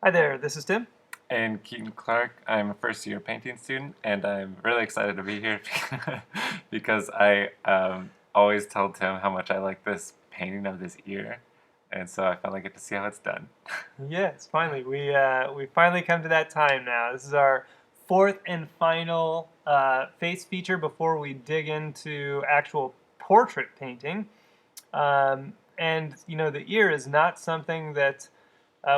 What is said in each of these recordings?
Hi there, this is Tim. And Keaton Clark. I'm a first year painting student, and I'm really excited to be here because I always tell Tim how much I like this painting of this ear, and so I finally get to see how it's done. Yes, finally, we finally come to that time now. This is our fourth and final face feature before we dig into actual portrait painting. And the ear is not something that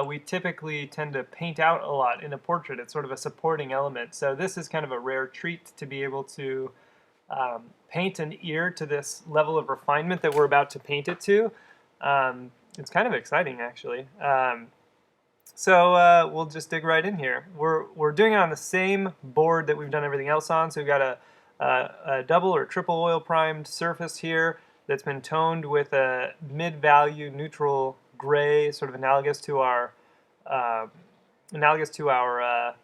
we typically tend to paint out a lot in a portrait. It's sort of a supporting element. So this is kind of a rare treat to be able to paint an ear to this level of refinement that we're about to paint it to. It's kind of exciting, actually. So we'll just dig right in here. We're doing it on the same board that we've done everything else on. So we've got a double or triple oil primed surface here that's been toned with a mid-value neutral gray, sort of uh, analogous to our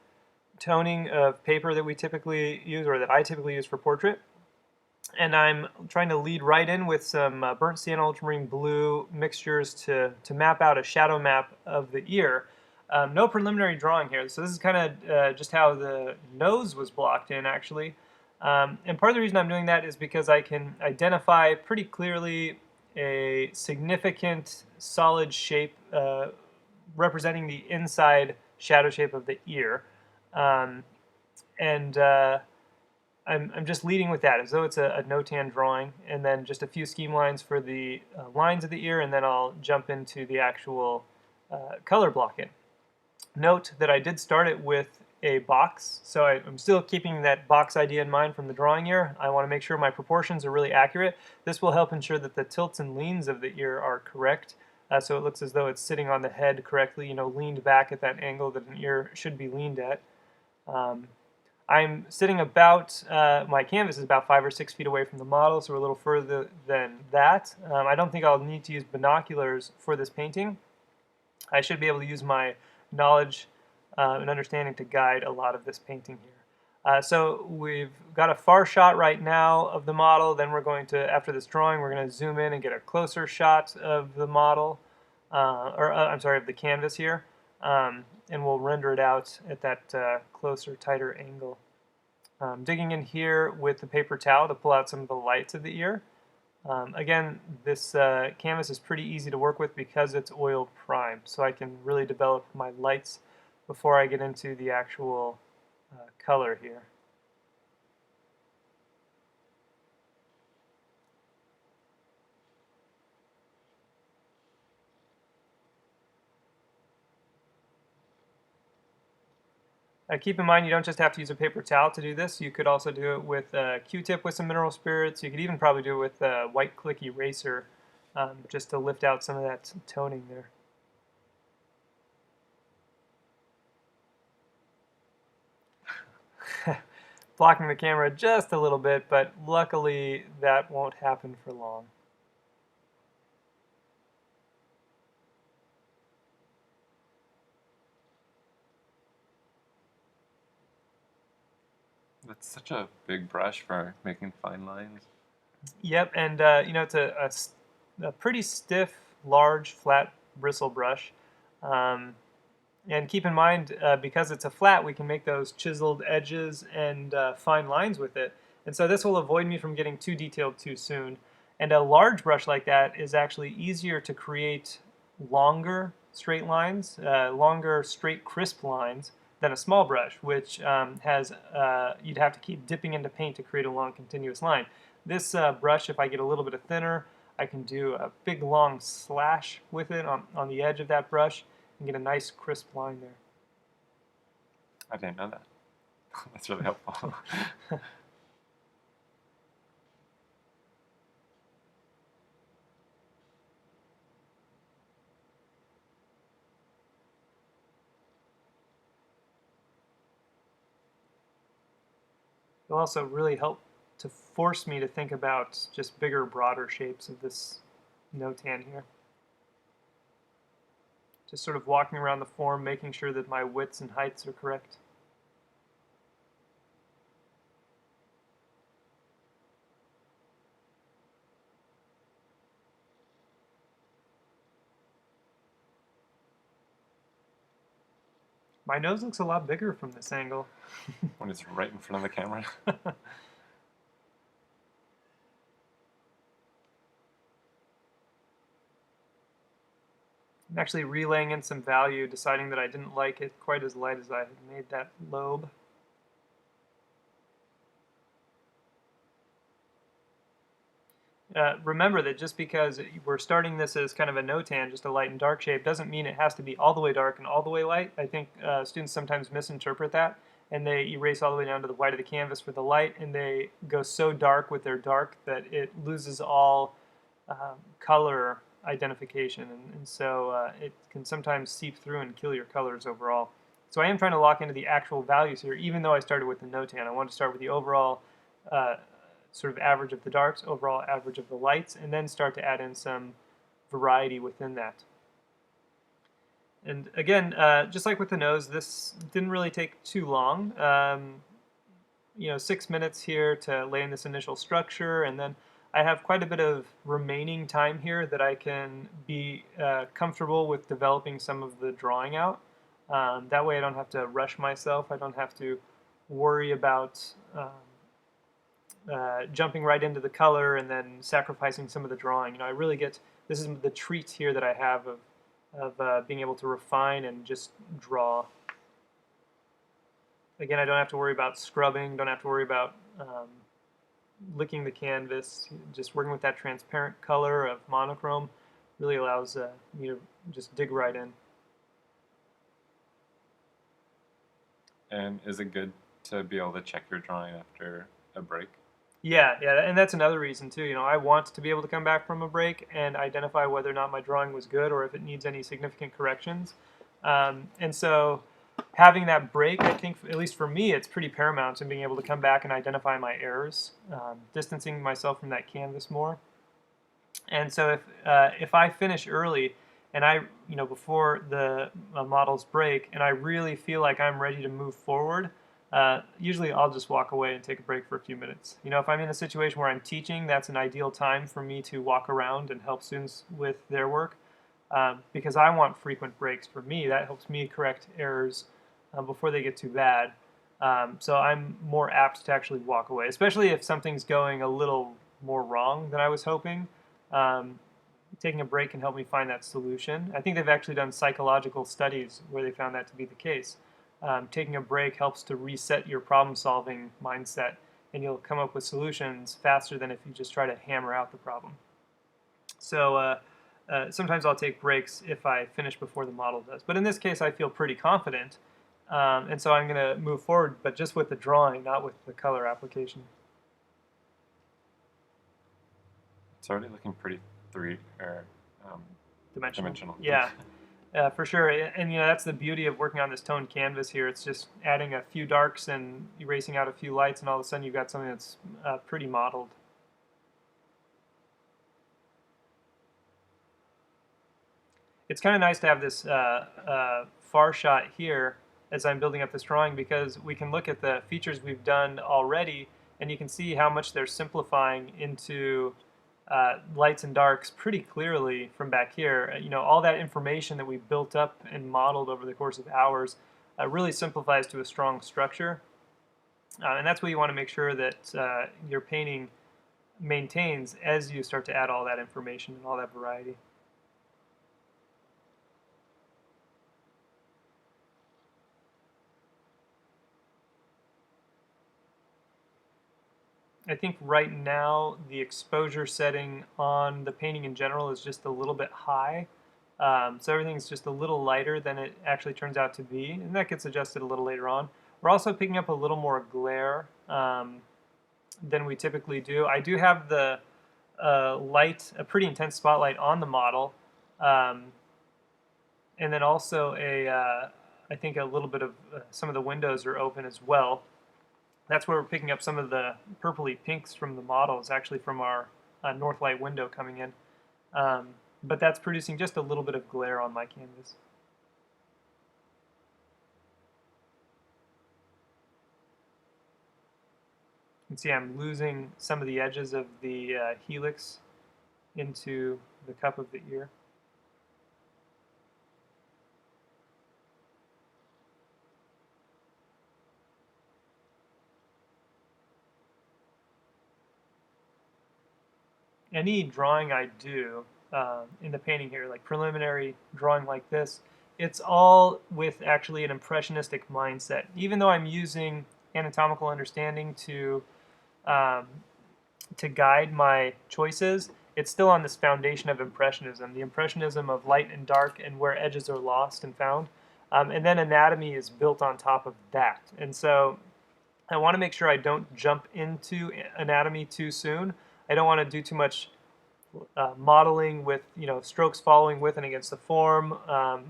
toning of paper that we typically use, or that I typically use for portrait. And I'm trying to lead right in with some burnt sienna ultramarine blue mixtures to map out a shadow map of the ear. No preliminary drawing here, so this is kind of just how the nose was blocked in, actually. And part of the reason I'm doing that is because I can identify pretty clearly a significant solid shape representing the inside shadow shape of the ear. Um, and I'm just leading with that as though it's a no-tan drawing, and then just a few scheme lines for the lines of the ear, and then I'll jump into the actual color blocking. Note that I did start it with a box, so I'm still keeping that box idea in mind from the drawing ear. I want to make sure my proportions are really accurate. This will help ensure that the tilts and leans of the ear are correct, so it looks as though it's sitting on the head correctly, leaned back at that angle that an ear should be leaned at. Um, I'm sitting about, my canvas is about 5 or 6 feet away from the model, so we're a little further than that. I don't think I'll need to use binoculars for this painting. I should be able to use my knowledge and understanding to guide a lot of this painting here. So we've got a far shot right now of the model, then we're going to, after this drawing, we're going to zoom in and get a closer shot of the model, I'm sorry, of the canvas here. And we'll render it out at that closer, tighter angle. Digging in here with the paper towel to pull out some of the lights of the ear. Again, this canvas is pretty easy to work with because it's oil primed, so I can really develop my lights before I get into the actual color here. Keep in mind you don't just have to use a paper towel to do this. You could also do it with a Q-tip with some mineral spirits. You could even probably do it with a white click eraser just to lift out some of that toning there. Blocking the camera just a little bit, but luckily that won't happen for long. That's such a big brush for making fine lines. Yep, and it's a pretty stiff, large, flat bristle brush. Um, and keep in mind, because it's a flat, we can make those chiseled edges and fine lines with it. And so this will avoid me from getting too detailed too soon. And a large brush like that is actually easier to create longer straight lines, longer straight crisp lines than a small brush, which you'd have to keep dipping into paint to create a long continuous line. This brush, if I get a little bit thinner, I can do a big long slash with it on the edge of that brush and get a nice crisp line there. I didn't know that. That's really helpful. It'll also really help to force me to think about just bigger, broader shapes of this no-tan here. Just sort of walking around the form, making sure that my widths and heights are correct. My nose looks a lot bigger from this angle. When it's right in front of the camera. I'm actually relaying in some value, deciding that I didn't like it quite as light as I had made that lobe. Remember that just because we're starting this as kind of a no-tan, just a light and dark shape, doesn't mean it has to be all the way dark and all the way light. I think students sometimes misinterpret that, and they erase all the way down to the white of the canvas for the light, and they go so dark with their dark that it loses all color identification, and so it can sometimes seep through and kill your colors overall. So I am trying to lock into the actual values here, even though I started with the no-tan. I want to start with the overall sort of average of the darks, overall average of the lights, and then start to add in some variety within that. And again, just like with the nose, this didn't really take too long. 6 minutes here to lay in this initial structure, and then I have quite a bit of remaining time here that I can be comfortable with developing some of the drawing out. That way I don't have to rush myself. I don't have to worry about jumping right into the color and then sacrificing some of the drawing. I really get, this is the treat here that I have of being able to refine and just draw. Again, I don't have to worry about scrubbing, don't have to worry about licking the canvas. Just working with that transparent color of monochrome really allows me to just dig right in. And is it good to be able to check your drawing after a break? Yeah, and that's another reason too. I want to be able to come back from a break and identify whether or not my drawing was good or if it needs any significant corrections. And so having that break, I think, at least for me, it's pretty paramount in being able to come back and identify my errors, distancing myself from that canvas more. And so if I finish early and before the models break, and I really feel like I'm ready to move forward, usually I'll just walk away and take a break for a few minutes. If I'm in a situation where I'm teaching, that's an ideal time for me to walk around and help students with their work, because I want frequent breaks. For me, that helps me correct errors before they get too bad. So I'm more apt to actually walk away, especially if something's going a little more wrong than I was hoping. Taking a break can help me find that solution. I think they've actually done psychological studies where they found that to be the case. Taking a break helps to reset your problem-solving mindset, and you'll come up with solutions faster than if you just try to hammer out the problem. So sometimes I'll take breaks if I finish before the model does. But in this case, I feel pretty confident, and so I'm going to move forward, but just with the drawing, not with the color application. It's already looking pretty dimensional. Yeah. For sure, and that's the beauty of working on this toned canvas here. It's just adding a few darks and erasing out a few lights, and all of a sudden you've got something that's pretty modeled. It's kind of nice to have this far shot here as I'm building up this drawing, because we can look at the features we've done already, and you can see how much they're simplifying into lights and darks pretty clearly from back here. All that information that we built up and modeled over the course of hours really simplifies to a strong structure. And that's what you want to make sure that your painting maintains as you start to add all that information and all that variety. I think right now the exposure setting on the painting in general is just a little bit high. So everything's just a little lighter than it actually turns out to be, and that gets adjusted a little later on. We're also picking up a little more glare than we typically do. I do have the a pretty intense spotlight on the model, and then also I think a little bit of some of the windows are open as well. That's where we're picking up some of the purpley pinks from the model. It's actually from our north light window coming in. But that's producing just a little bit of glare on my canvas. You can see I'm losing some of the edges of the helix into the cup of the ear. any drawing I do in the painting here, like preliminary drawing like this, it's all with actually an impressionistic mindset. Even though I'm using anatomical understanding um, to guide my choices, it's still on this foundation of impressionism, the impressionism of light and dark and where edges are lost and found. And then anatomy is built on top of that. And so I want to make sure I don't jump into anatomy too soon. I don't want to do too much modeling with strokes following with and against the form,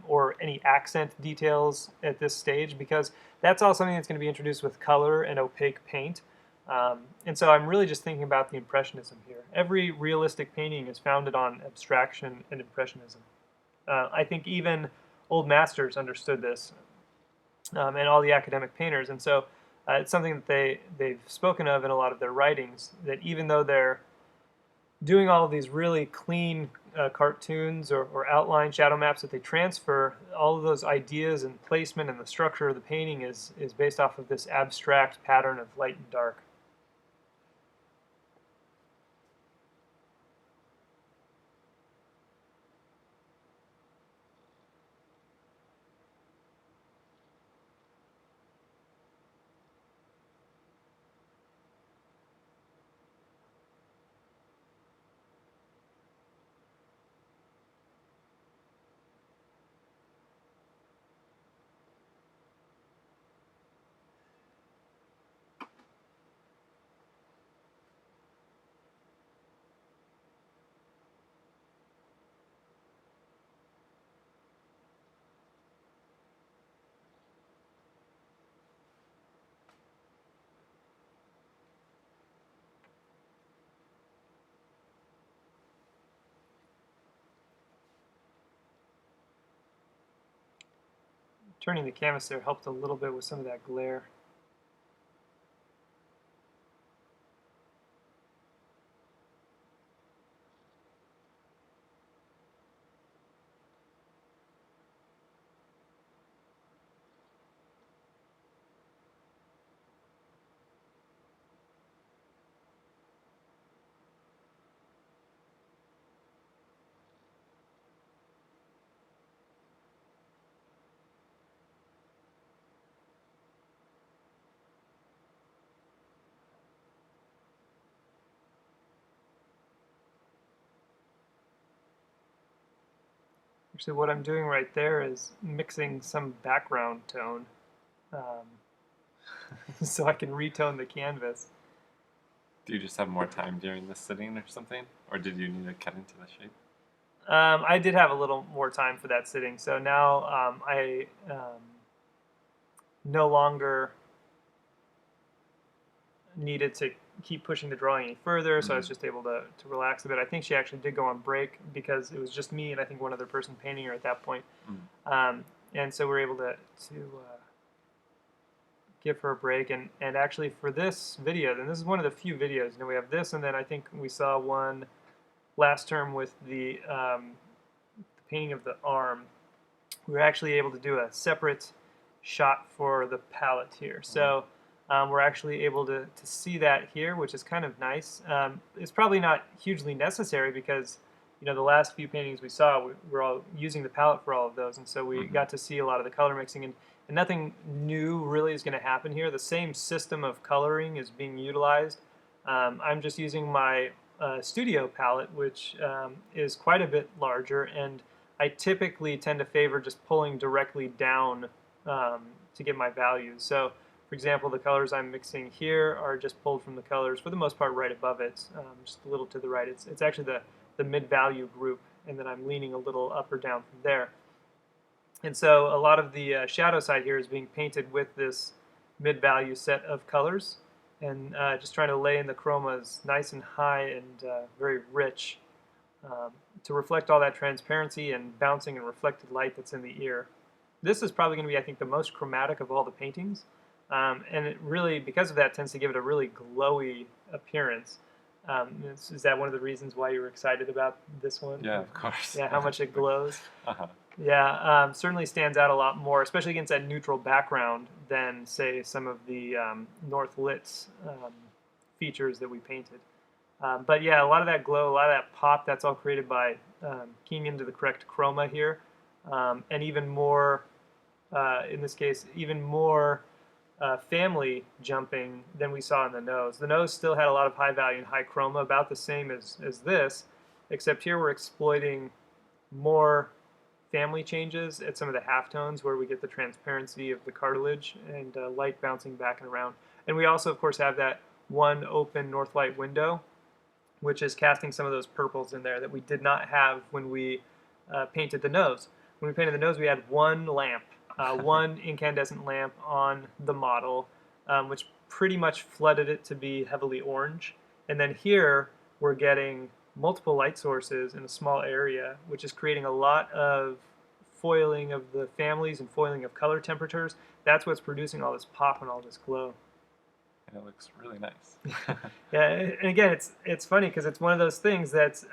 or any accent details at this stage, because that's all something that's going to be introduced with color and opaque paint. And so I'm really just thinking about the impressionism here. Every realistic painting is founded on abstraction and impressionism. I think even old masters understood this, and all the academic painters. And so it's something that they've spoken of in a lot of their writings, that even though they're doing all of these really clean cartoons or outline shadow maps that they transfer, all of those ideas and placement and the structure of the painting is based off of this abstract pattern of light and dark. Turning the canvas there helped a little bit with some of that glare. Actually, what I'm doing right there is mixing some background tone, um, so I can retone the canvas. Do you just have more time during this sitting or something? Or did you need to cut into the shape? I did have a little more time for that sitting, so now I no longer needed to keep pushing the drawing any further, so I was just able to relax a bit. I think she actually did go on break because it was just me and I think one other person painting her at that point. And so we were able to give her a break. And actually for this video, and this is one of the few videos, we have this, and then I think we saw one last term with the painting of the arm. We were actually able to do a separate shot for the palette here. So we're actually able to see that here, which is kind of nice. It's probably not hugely necessary because the last few paintings we saw, we're all using the palette for all of those, and so we got to see a lot of the color mixing, and nothing new really is going to happen here. The same system of coloring is being utilized. I'm just using my studio palette, which is quite a bit larger, and I typically tend to favor just pulling directly down to get my values. So, for example, the colors I'm mixing here are just pulled from the colors, for the most part, right above it, just a little to the right. It's actually the mid-value group, and then I'm leaning a little up or down from there. And so a lot of the shadow side here is being painted with this mid-value set of colors, and just trying to lay in the chromas nice and high and very rich to reflect all that transparency and bouncing and reflected light that's in the ear. This is probably going to be, I think, the most chromatic of all the paintings, and it really, because of that, tends to give it a really glowy appearance. Is that one of the reasons why you were excited about this one? Yeah, of course. Yeah, how much it glows. Uh-huh. Yeah, certainly stands out a lot more, especially against that neutral background, than, say, some of the North Lit's features that we painted. But yeah, a lot of that glow, a lot of that pop, that's all created by keying into the correct chroma here. And even more, in this case, even more family jumping than we saw in the nose. The nose still had a lot of high value and high chroma, about the same as this, except here we're exploiting more family changes at some of the halftones where we get the transparency of the cartilage and light bouncing back and around. And we also, of course, have that one open north light window, which is casting some of those purples in there that we did not have when we painted the nose. When we painted the nose, we had one lamp, one incandescent lamp on the model, which pretty much flooded it to be heavily orange. And then here, we're getting multiple light sources in a small area, which is creating a lot of foiling of the families and foiling of color temperatures. That's what's producing all this pop and all this glow. And it looks really nice. Yeah, and again, it's funny because it's one of those things that's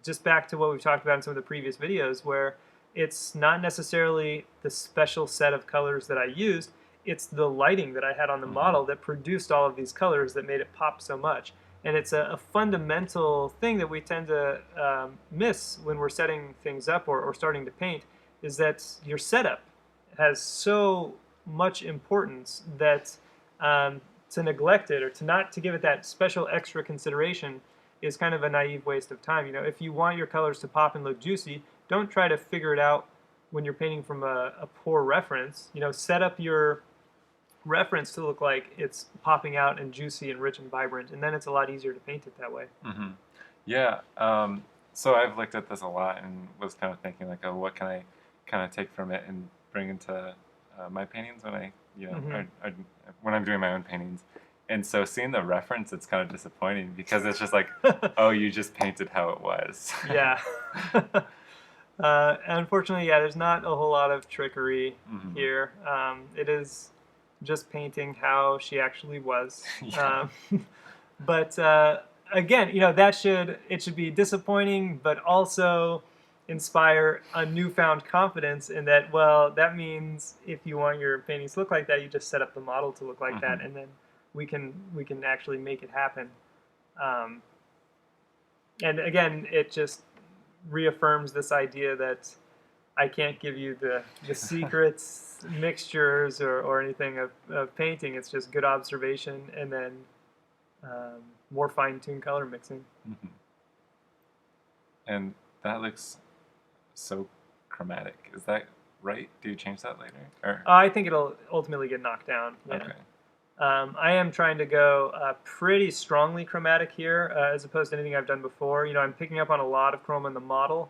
just back to what we've talked about in some of the previous videos, where it's not necessarily the special set of colors that I used, it's the lighting that I had on the model that produced all of these colors that made it pop so much. And it's a fundamental thing that we tend to miss when we're setting things up or starting to paint, is that your setup has so much importance that to neglect it or to give it that special extra consideration is kind of a naive waste of time. You know, if you want your colors to pop and look juicy, don't try to figure it out when you're painting from a poor reference. You know, set up your reference to look like it's popping out and juicy and rich and vibrant, and then it's a lot easier to paint it that way. Mm-hmm. Yeah. So I've looked at this a lot and was kind of thinking like, oh, what can I kind of take from it and bring into my paintings when I, when I'm doing my own paintings. And so seeing the reference, it's kind of disappointing because it's just like, oh, you just painted how it was. Yeah. Unfortunately, yeah, there's not a whole lot of trickery here. It is just painting how she actually was. Yeah. But again, you know, it should be disappointing, but also inspire a newfound confidence in that, well, that means if you want your paintings to look like that, you just set up the model to look like that, and then we can actually make it happen. And again, it just reaffirms this idea that I can't give you the secrets, mixtures, or anything of painting. It's just good observation and then more fine-tuned color mixing. And that looks so chromatic. Is that right? Do you change that later? Or? I think it'll ultimately get knocked down. Yeah. Okay. I am trying to go pretty strongly chromatic here, as opposed to anything I've done before. You know, I'm picking up on a lot of chroma in the model,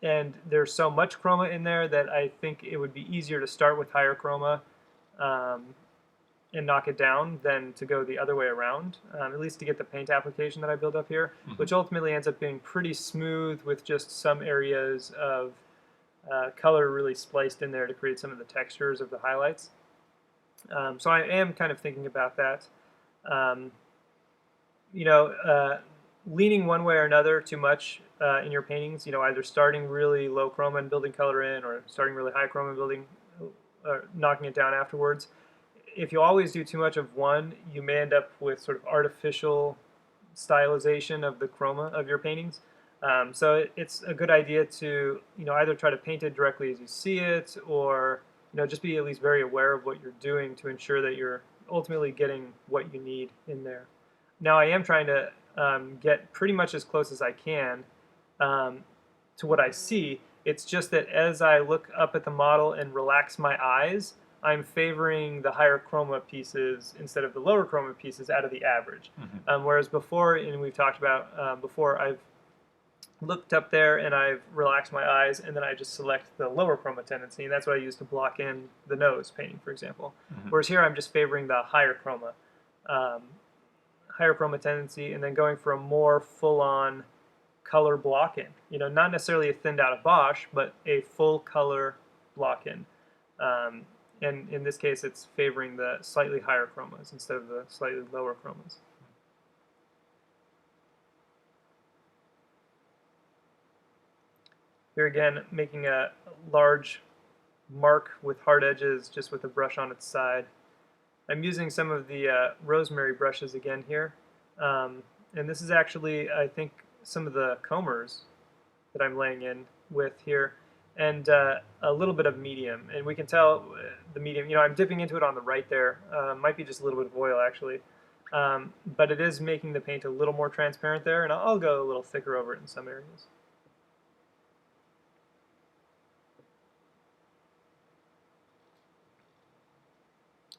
and there's so much chroma in there that I think it would be easier to start with higher chroma and knock it down than to go the other way around, at least to get the paint application that I build up here, which ultimately ends up being pretty smooth with just some areas of color really spliced in there to create some of the textures of the highlights. So I am kind of thinking about that. You know, leaning one way or another too much in your paintings, you know, either starting really low chroma and building color in, or starting really high chroma and building, knocking it down afterwards. If you always do too much of one, you may end up with sort of artificial stylization of the chroma of your paintings. So it's a good idea to, you know, either try to paint it directly as you see it, or just be at least very aware of what you're doing to ensure that you're ultimately getting what you need in there. Now, I am trying to get pretty much as close as I can to what I see. It's just that as I look up at the model and relax my eyes, I'm favoring the higher chroma pieces instead of the lower chroma pieces out of the average. Whereas before, and we've talked about before, I've looked up there and I've relaxed my eyes, and then I just select the lower chroma tendency, and that's what I use to block in the nose painting, for example. Whereas here I'm just favoring the higher chroma tendency, and then going for a more full-on color block-in. You know, not necessarily a thinned out Bosch, but a full color block-in. And in this case, it's favoring the slightly higher chromas instead of the slightly lower chromas. Here again, making a large mark with hard edges just with a brush on its side. I'm using some of the rosemary brushes again here. And this is actually, I think, some of the combers that I'm laying in with here, and a little bit of medium. And we can tell the medium, I'm dipping into it on the right there. Might be just a little bit of oil, actually. But it is making the paint a little more transparent there, and I'll go a little thicker over it in some areas.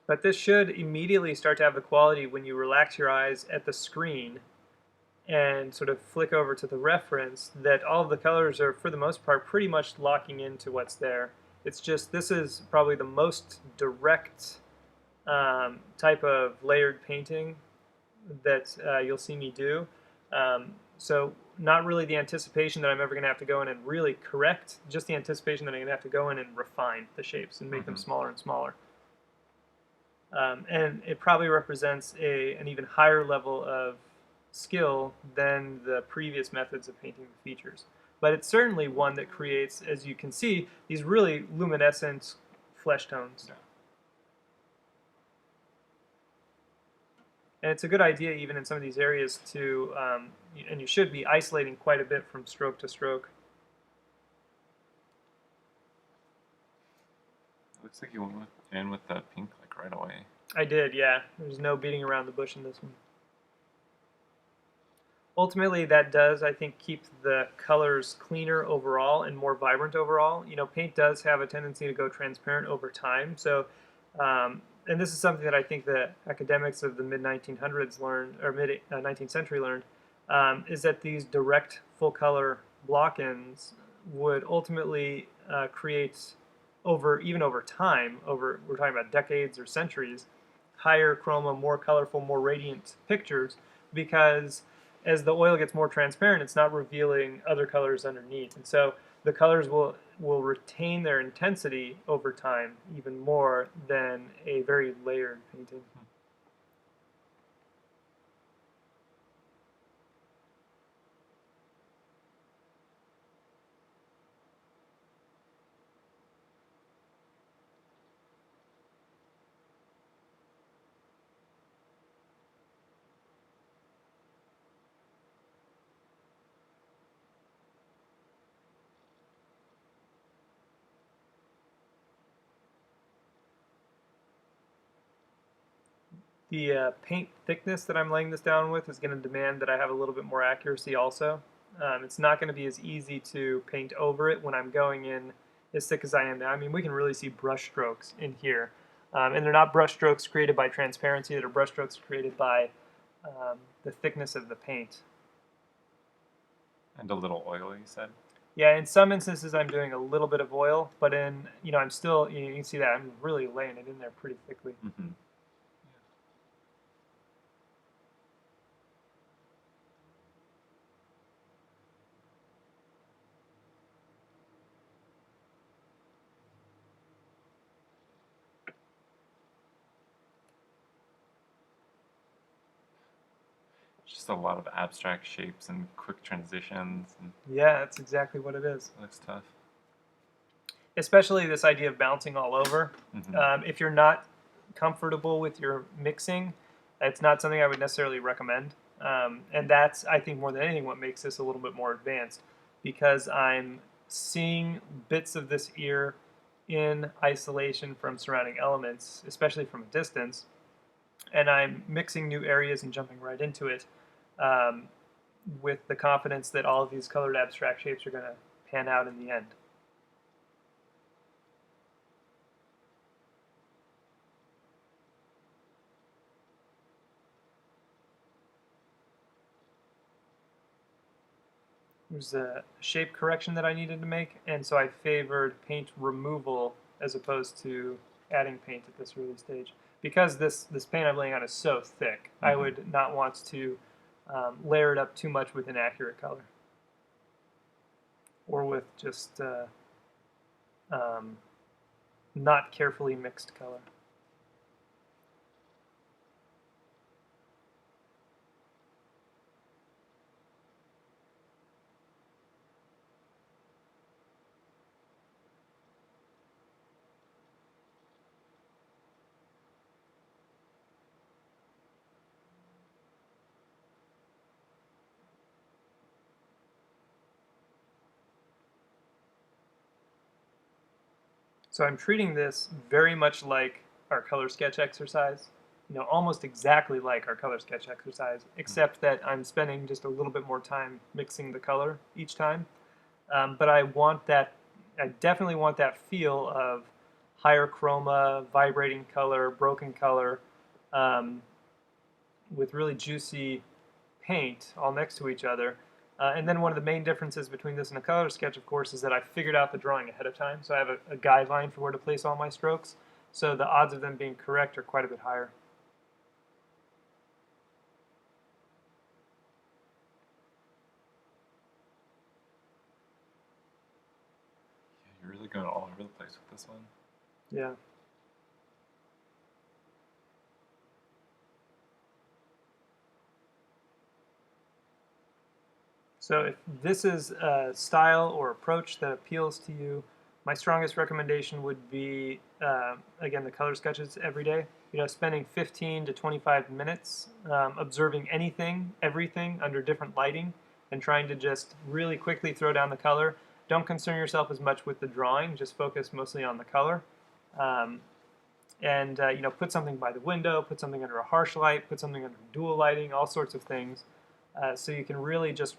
But this should immediately start to have the quality when you relax your eyes at the screen and sort of flick over to the reference that all of the colors are, for the most part, pretty much locking into what's there. It's just, this is probably the most direct type of layered painting that you'll see me do. So not really the anticipation that I'm ever going to have to go in and really correct, just the anticipation that I'm going to have to go in and refine the shapes and make them smaller and smaller. And it probably represents an even higher level of skill than the previous methods of painting the features. But it's certainly one that creates, as you can see, these really luminescent flesh tones. Yeah. And it's a good idea even in some of these areas to, and you should be isolating quite a bit from stroke to stroke. Looks like you went in with the pink like right away. I did, yeah. There's no beating around the bush in this one. Ultimately, that does, I think, keep the colors cleaner overall and more vibrant overall. Paint does have a tendency to go transparent over time. So, and this is something that I think the academics of the mid-1900s learned, or mid-19th century learned, is that these direct full-color block-ins would ultimately create, even over time, we're talking about decades or centuries, higher chroma, more colorful, more radiant pictures, because as the oil gets more transparent, it's not revealing other colors underneath. And so the colors will retain their intensity over time even more than a very layered painting. The paint thickness that I'm laying this down with is going to demand that I have a little bit more accuracy also. It's not going to be as easy to paint over it when I'm going in as thick as I am now. I mean, we can really see brush strokes in here. And they're not brush strokes created by transparency, they're brush strokes created by the thickness of the paint. And a little oil, you said? Yeah, in some instances I'm doing a little bit of oil, but I'm still, you can see that I'm really laying it in there pretty thickly. Mm-hmm. Just a lot of abstract shapes and quick transitions. And Yeah, that's exactly what it is. it looks tough. Especially this idea of bouncing all over. Mm-hmm. If you're not comfortable with your mixing, it's not something I would necessarily recommend. And that's, I think, more than anything, what makes this a little bit more advanced, because I'm seeing bits of this ear in isolation from surrounding elements, especially from a distance, and I'm mixing new areas and jumping right into it um, with the confidence that all of these colored abstract shapes are going to pan out in the end. There's a shape correction that I needed to make, and so I favored paint removal as opposed to adding paint at this early stage. Because this paint I'm laying on is so thick, I would not want to layer it up too much with inaccurate color. Or with just not carefully mixed color. So I'm treating this very much like our color sketch exercise, almost exactly like our color sketch exercise, except that I'm spending just a little bit more time mixing the color each time. But I definitely want that feel of higher chroma, vibrating color, broken color, um, with really juicy paint all next to each other. And then one of the main differences between this and a color sketch, of course, is that I figured out the drawing ahead of time. So I have a guideline for where to place all my strokes. So the odds of them being correct are quite a bit higher. Yeah, you're really going all over the place with this one. Yeah. So if this is a style or approach that appeals to you, my strongest recommendation would be, again, the color sketches every day. Spending 15 to 25 minutes observing anything, everything under different lighting, and trying to just really quickly throw down the color. Don't concern yourself as much with the drawing. Just focus mostly on the color. Um, and put something by the window, put something under a harsh light, put something under dual lighting, all sorts of things, so you can really just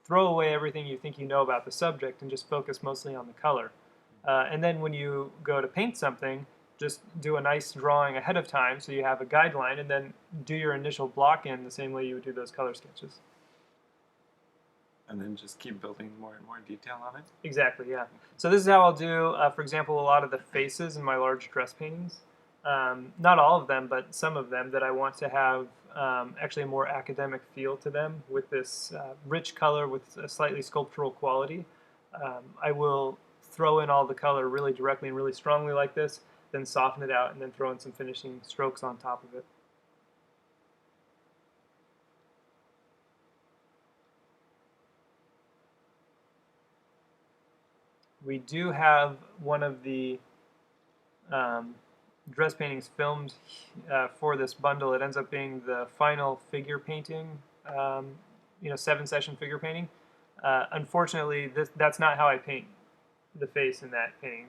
throw away everything you think you know about the subject and just focus mostly on the color. And then when you go to paint something, just do a nice drawing ahead of time so you have a guideline, and then do your initial block in the same way you would do those color sketches. And then just keep building more and more detail on it? Exactly, yeah. So this is how I'll do, for example, a lot of the faces in my large dress paintings. Not all of them, but some of them that I want to have actually a more academic feel to them with this rich color with a slightly sculptural quality. I will throw in all the color really directly and really strongly like this, then soften it out, and then throw in some finishing strokes on top of it. We do have one of the um, dress paintings filmed for this bundle. It ends up being the final figure painting, 7-session figure painting. Unfortunately, that's not how I paint the face in that painting.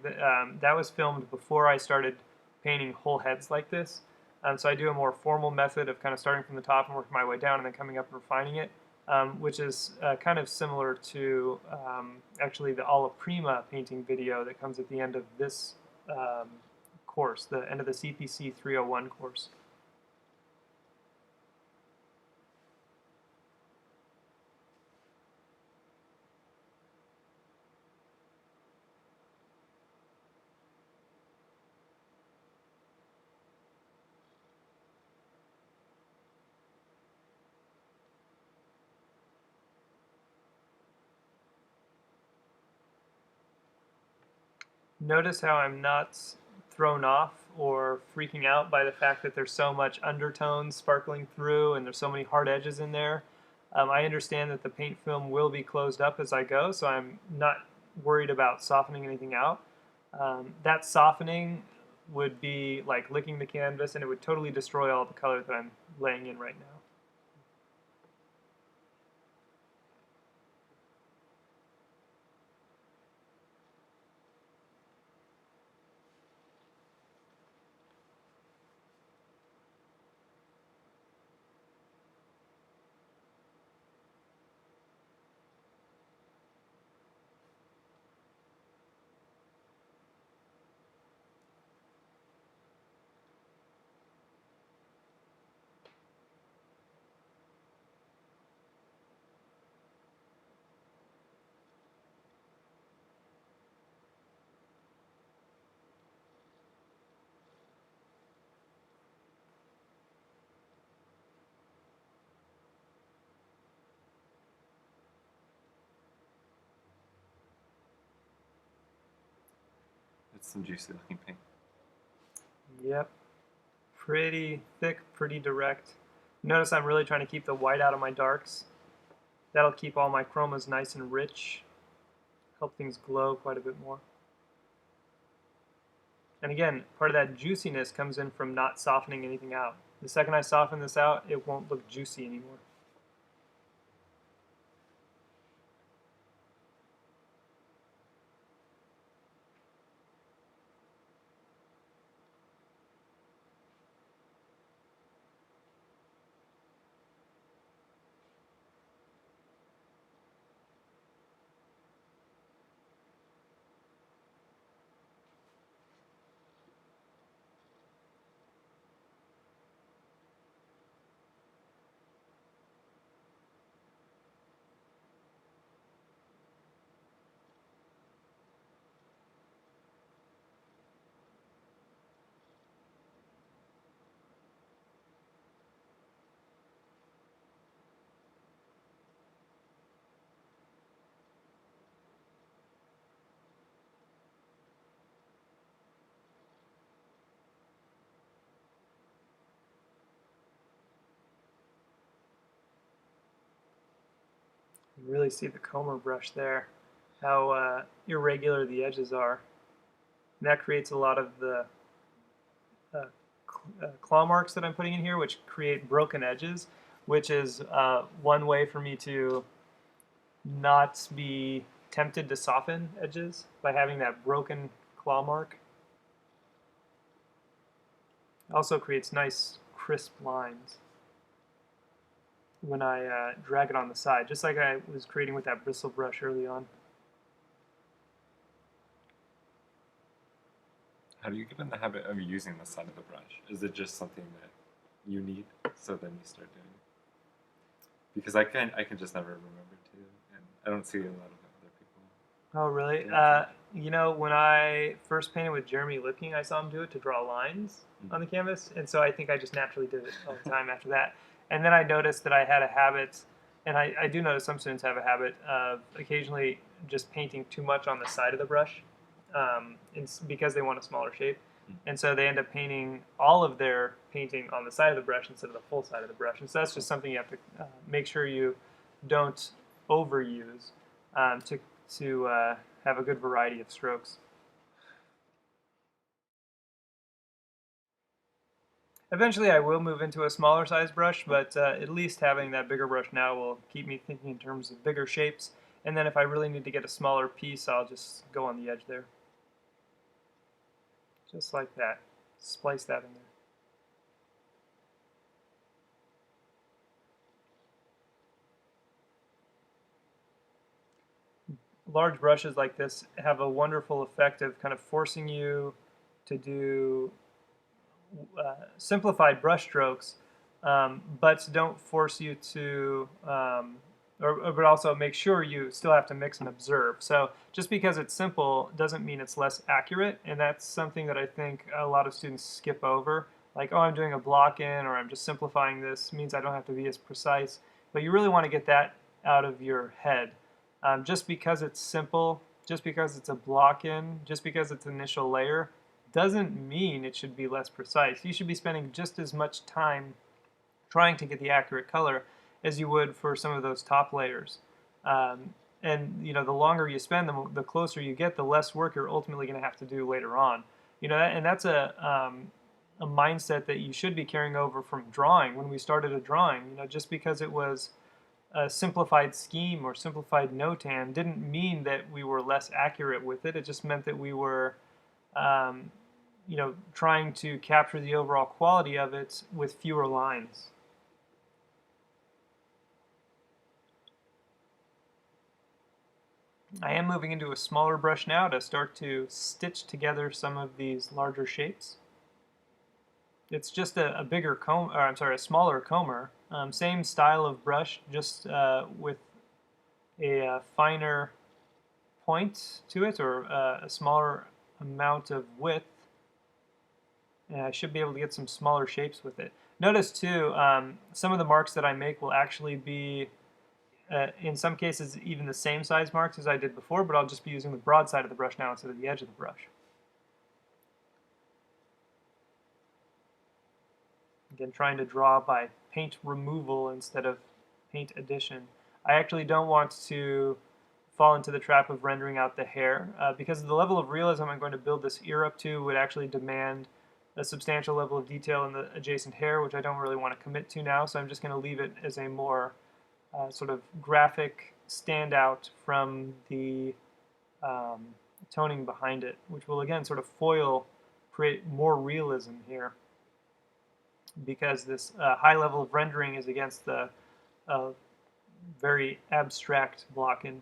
That was filmed before I started painting whole heads like this. So I do a more formal method of kind of starting from the top and working my way down and then coming up and refining it, which is kind of similar to actually the Alla Prima painting video that comes at the end of this course, the end of the CPC301 course. Notice how I'm not thrown off or freaking out by the fact that there's so much undertones sparkling through and there's so many hard edges in there. I understand that the paint film will be closed up as I go, so I'm not worried about softening anything out. That softening would be like licking the canvas, and it would totally destroy all the color that I'm laying in right now. It's some juicy looking paint. Yep, pretty thick, pretty direct. Notice I'm really trying to keep the white out of my darks. That'll keep all my chromas nice and rich, help things glow quite a bit more. And again, part of that juiciness comes in from not softening anything out. The second I soften this out, it won't look juicy anymore. You can really see the comber brush there, how irregular the edges are. And that creates a lot of the claw marks that I'm putting in here, which create broken edges, which is one way for me to not be tempted to soften edges by having that broken claw mark. It also creates nice crisp lines when I drag it on the side, just like I was creating with that bristle brush early on. How do you get in the habit of using the side of the brush? Is it just something that you need, so then you start doing it? Because I can just never remember to, and I don't see a lot of other people. Oh, really? You know, when I first painted with Jeremy Lipking, I saw him do it to draw lines on the canvas, and so I think I just naturally did it all the time after that. And then I noticed that I had a habit, and I do notice some students have a habit of occasionally just painting too much on the side of the brush, it's because they want a smaller shape. And so they end up painting all of their painting on the side of the brush instead of the full side of the brush. And so that's just something you have to make sure you don't overuse to have a good variety of strokes. Eventually I will move into a smaller size brush, but at least having that bigger brush now will keep me thinking in terms of bigger shapes. And then if I really need to get a smaller piece, I'll just go on the edge there. Just like that. Splice that in there. Large brushes like this have a wonderful effect of kind of forcing you to do simplified brush strokes, but don't force you to, but also make sure you still have to mix and observe. So just because it's simple doesn't mean it's less accurate, and that's something that I think a lot of students skip over. Like, oh, I'm doing a block in, or I'm just simplifying this, means I don't have to be as precise. But you really want to get that out of your head. Just because it's simple, just because it's a block in, just because it's an initial layer, doesn't mean it should be less precise. You should be spending just as much time trying to get the accurate color as you would for some of those top layers. And you know, the longer you spend, the closer you get, the less work you're ultimately going to have to do later on. You know, and that's a mindset that you should be carrying over from drawing. When we started a drawing, you know, just because it was a simplified scheme or simplified notan didn't mean that we were less accurate with it. It just meant that we were you know, trying to capture the overall quality of it with fewer lines. I am moving into a smaller brush now to start to stitch together some of these larger shapes. It's just a bigger comb, or I'm sorry, a smaller comber. Same style of brush, just with a finer point to it, or a smaller amount of width. And I should be able to get some smaller shapes with it. Notice too, some of the marks that I make will actually be, in some cases, even the same size marks as I did before, but I'll just be using the broad side of the brush now instead of the edge of the brush. Again, trying to draw by paint removal instead of paint addition. I actually don't want to fall into the trap of rendering out the hair, because the level of realism I'm going to build this ear up to would actually demand a substantial level of detail in the adjacent hair, which I don't really want to commit to now, so I'm just going to leave it as a more sort of graphic standout from the toning behind it, which will again sort of create more realism here, because this high level of rendering is against the very abstract blocking.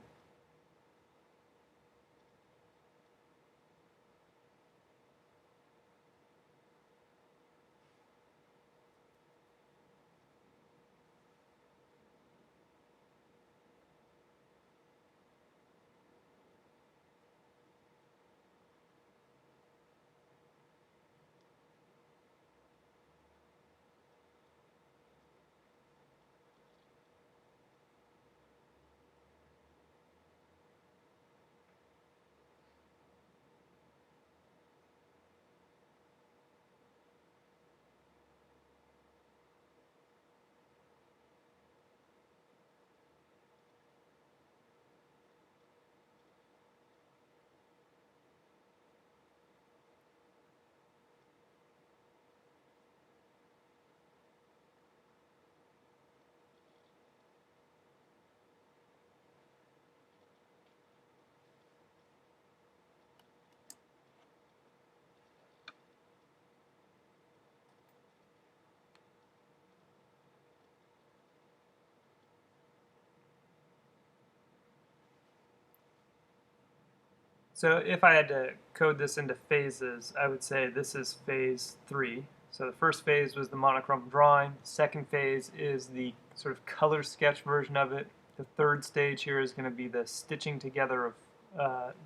So if I had to code this into phases, I would say this is phase 3. So the first phase was the monochrome drawing. Second phase is the sort of color sketch version of it. The third stage here is going to be the stitching together of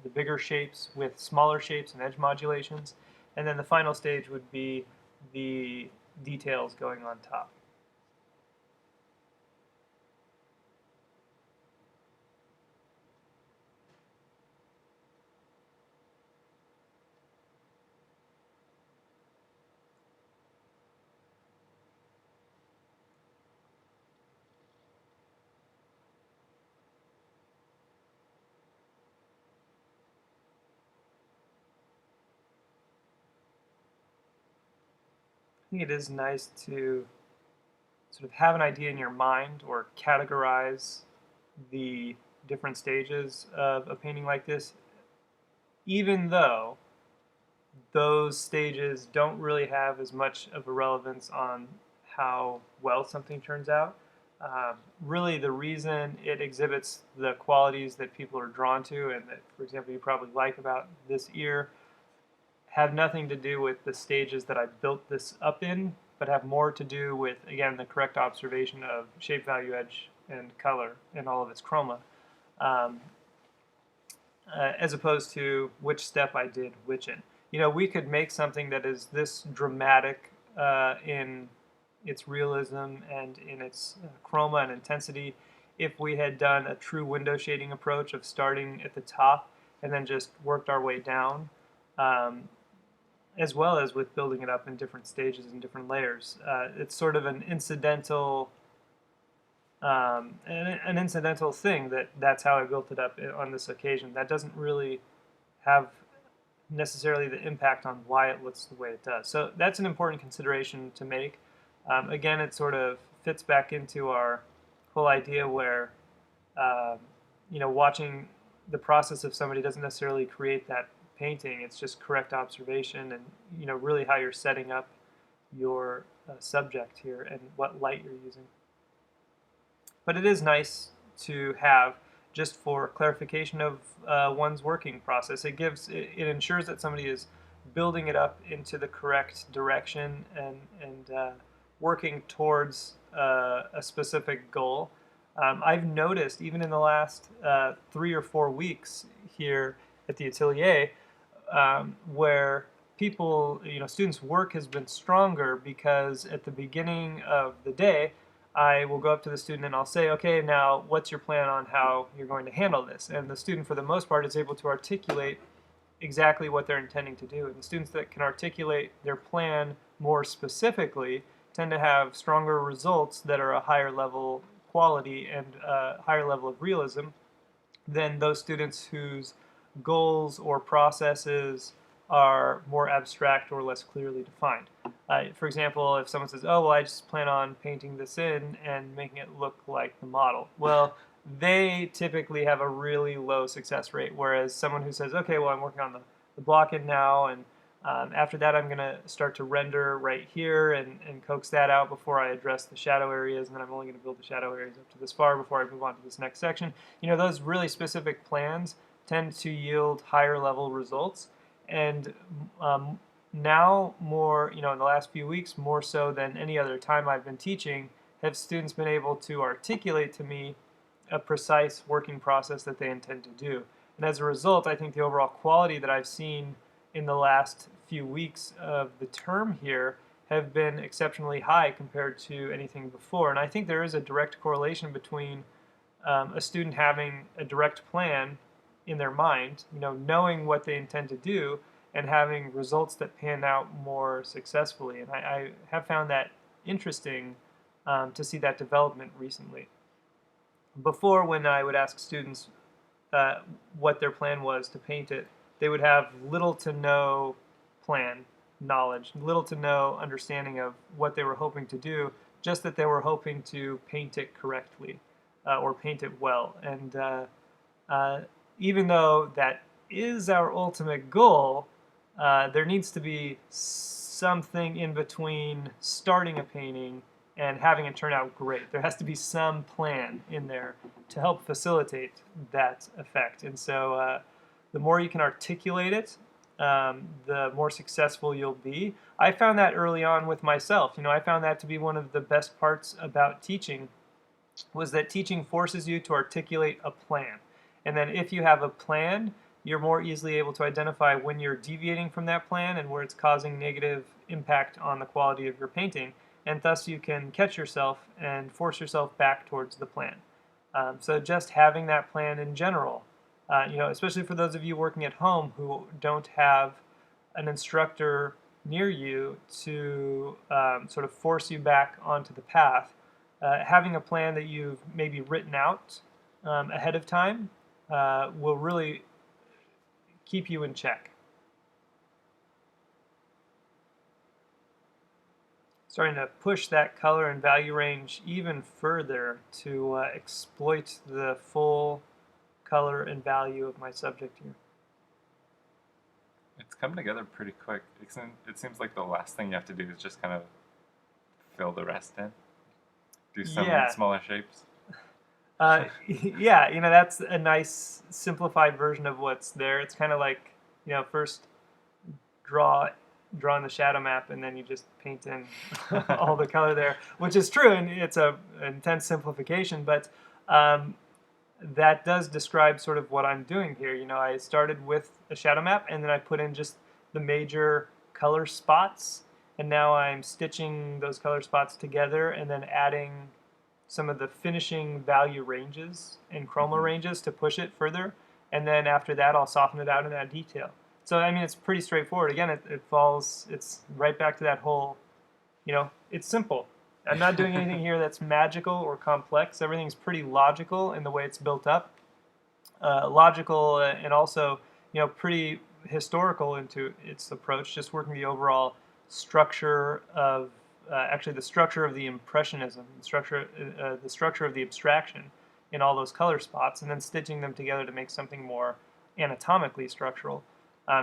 the bigger shapes with smaller shapes and edge modulations. And then the final stage would be the details going on top. I think it is nice to sort of have an idea in your mind or categorize the different stages of a painting like this, even though those stages don't really have as much of a relevance on how well something turns out. Really, the reason it exhibits the qualities that people are drawn to and that, for example, you probably like about this ear have nothing to do with the stages that I built this up in, but have more to do with, again, the correct observation of shape, value, edge, and color in all of its chroma, um, as opposed to which step I did which in. You know, we could make something that is this dramatic in its realism and in its chroma and intensity if we had done a true window shading approach of starting at the top and then just worked our way down. As well as with building it up in different stages and different layers. It's sort of an incidental thing that's how I built it up on this occasion. That doesn't really have necessarily the impact on why it looks the way it does. So that's an important consideration to make. Again, it sort of fits back into our whole idea where watching the process of somebody doesn't necessarily create that painting. It's just correct observation and really how you're setting up your subject here and what light you're using. But it is nice to have just for clarification of one's working process. It ensures that somebody is building it up into the correct direction and working towards a specific goal. I've noticed even in the last 3 or 4 weeks here at the atelier where students' work has been stronger because at the beginning of the day, I will go up to the student and I'll say, okay, now what's your plan on how you're going to handle this? And the student, for the most part, is able to articulate exactly what they're intending to do. And the students that can articulate their plan more specifically tend to have stronger results that are a higher level quality and a higher level of realism than those students whose goals or processes are more abstract or less clearly defined. For example, if someone says, oh, well, I just plan on painting this in and making it look like the model. Well, they typically have a really low success rate, whereas someone who says, okay, well, I'm working on the block in now, and after that I'm going to start to render right here and coax that out before I address the shadow areas, and then I'm only going to build the shadow areas up to this far before I move on to this next section. Those really specific plans tend to yield higher level results. And now more, in the last few weeks, more so than any other time I've been teaching, have students been able to articulate to me a precise working process that they intend to do. And as a result, I think the overall quality that I've seen in the last few weeks of the term here have been exceptionally high compared to anything before. And I think there is a direct correlation between a student having a direct plan in their mind, knowing what they intend to do and having results that pan out more successfully. And I have found that interesting to see that development recently. Before, when I would ask students what their plan was to paint it, they would have little to no plan knowledge, little to no understanding of what they were hoping to do, just that they were hoping to paint it correctly or paint it well. And even though that is our ultimate goal, there needs to be something in between starting a painting and having it turn out great. There has to be some plan in there to help facilitate that effect. And so the more you can articulate it, the more successful you'll be. I found that early on with myself. I found that to be one of the best parts about teaching, was that teaching forces you to articulate a plan. And then if you have a plan, you're more easily able to identify when you're deviating from that plan and where it's causing negative impact on the quality of your painting. And thus you can catch yourself and force yourself back towards the plan. So just having that plan in general, especially for those of you working at home who don't have an instructor near you to sort of force you back onto the path, having a plan that you've maybe written out ahead of time will really keep you in check. Starting to push that color and value range even further to exploit the full color and value of my subject here. It's coming together pretty quick. It seems like the last thing you have to do is just kind of fill the rest in. Do some smaller shapes. Yeah, that's a nice simplified version of what's there. It's kind of like, first draw in the shadow map and then you just paint in all the color there, which is true, and it's an intense simplification, but that does describe sort of what I'm doing here. I started with a shadow map and then I put in just the major color spots, and now I'm stitching those color spots together and then adding some of the finishing value ranges and chroma ranges to push it further, and then after that I'll soften it out and add detail. So it's pretty straightforward. Again, it's right back to that whole, it's simple. I'm not doing anything here that's magical or complex. Everything's pretty logical in the way it's built up. Logical and also, pretty historical into its approach, just working the overall structure of, actually the structure of the impressionism, the structure of the abstraction in all those color spots, and then stitching them together to make something more anatomically structural.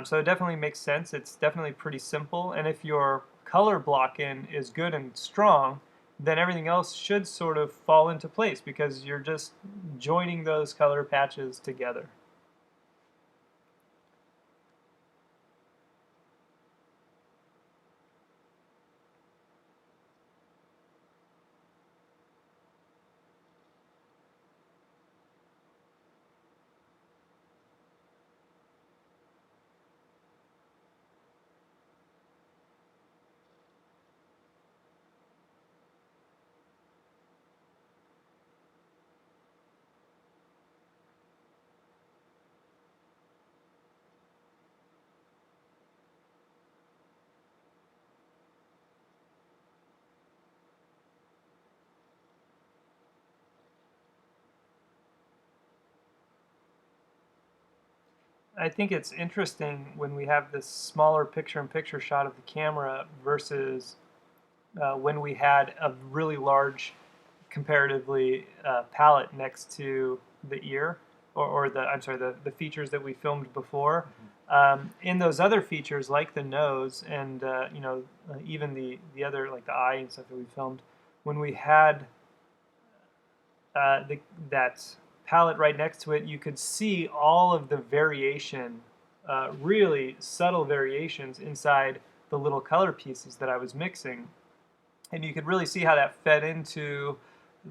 So it definitely makes sense. It's definitely pretty simple, and if your color block-in is good and strong, then everything else should sort of fall into place because you're just joining those color patches together. I think it's interesting when we have this smaller picture-in-picture shot of the camera versus when we had a really large, comparatively, palette next to the ear, or the features that we filmed before. In those other features, like the nose and even the other, like the eye and stuff that we filmed, when we had that palette right next to it, you could see all of the variation, really subtle variations inside the little color pieces that I was mixing. And you could really see how that fed into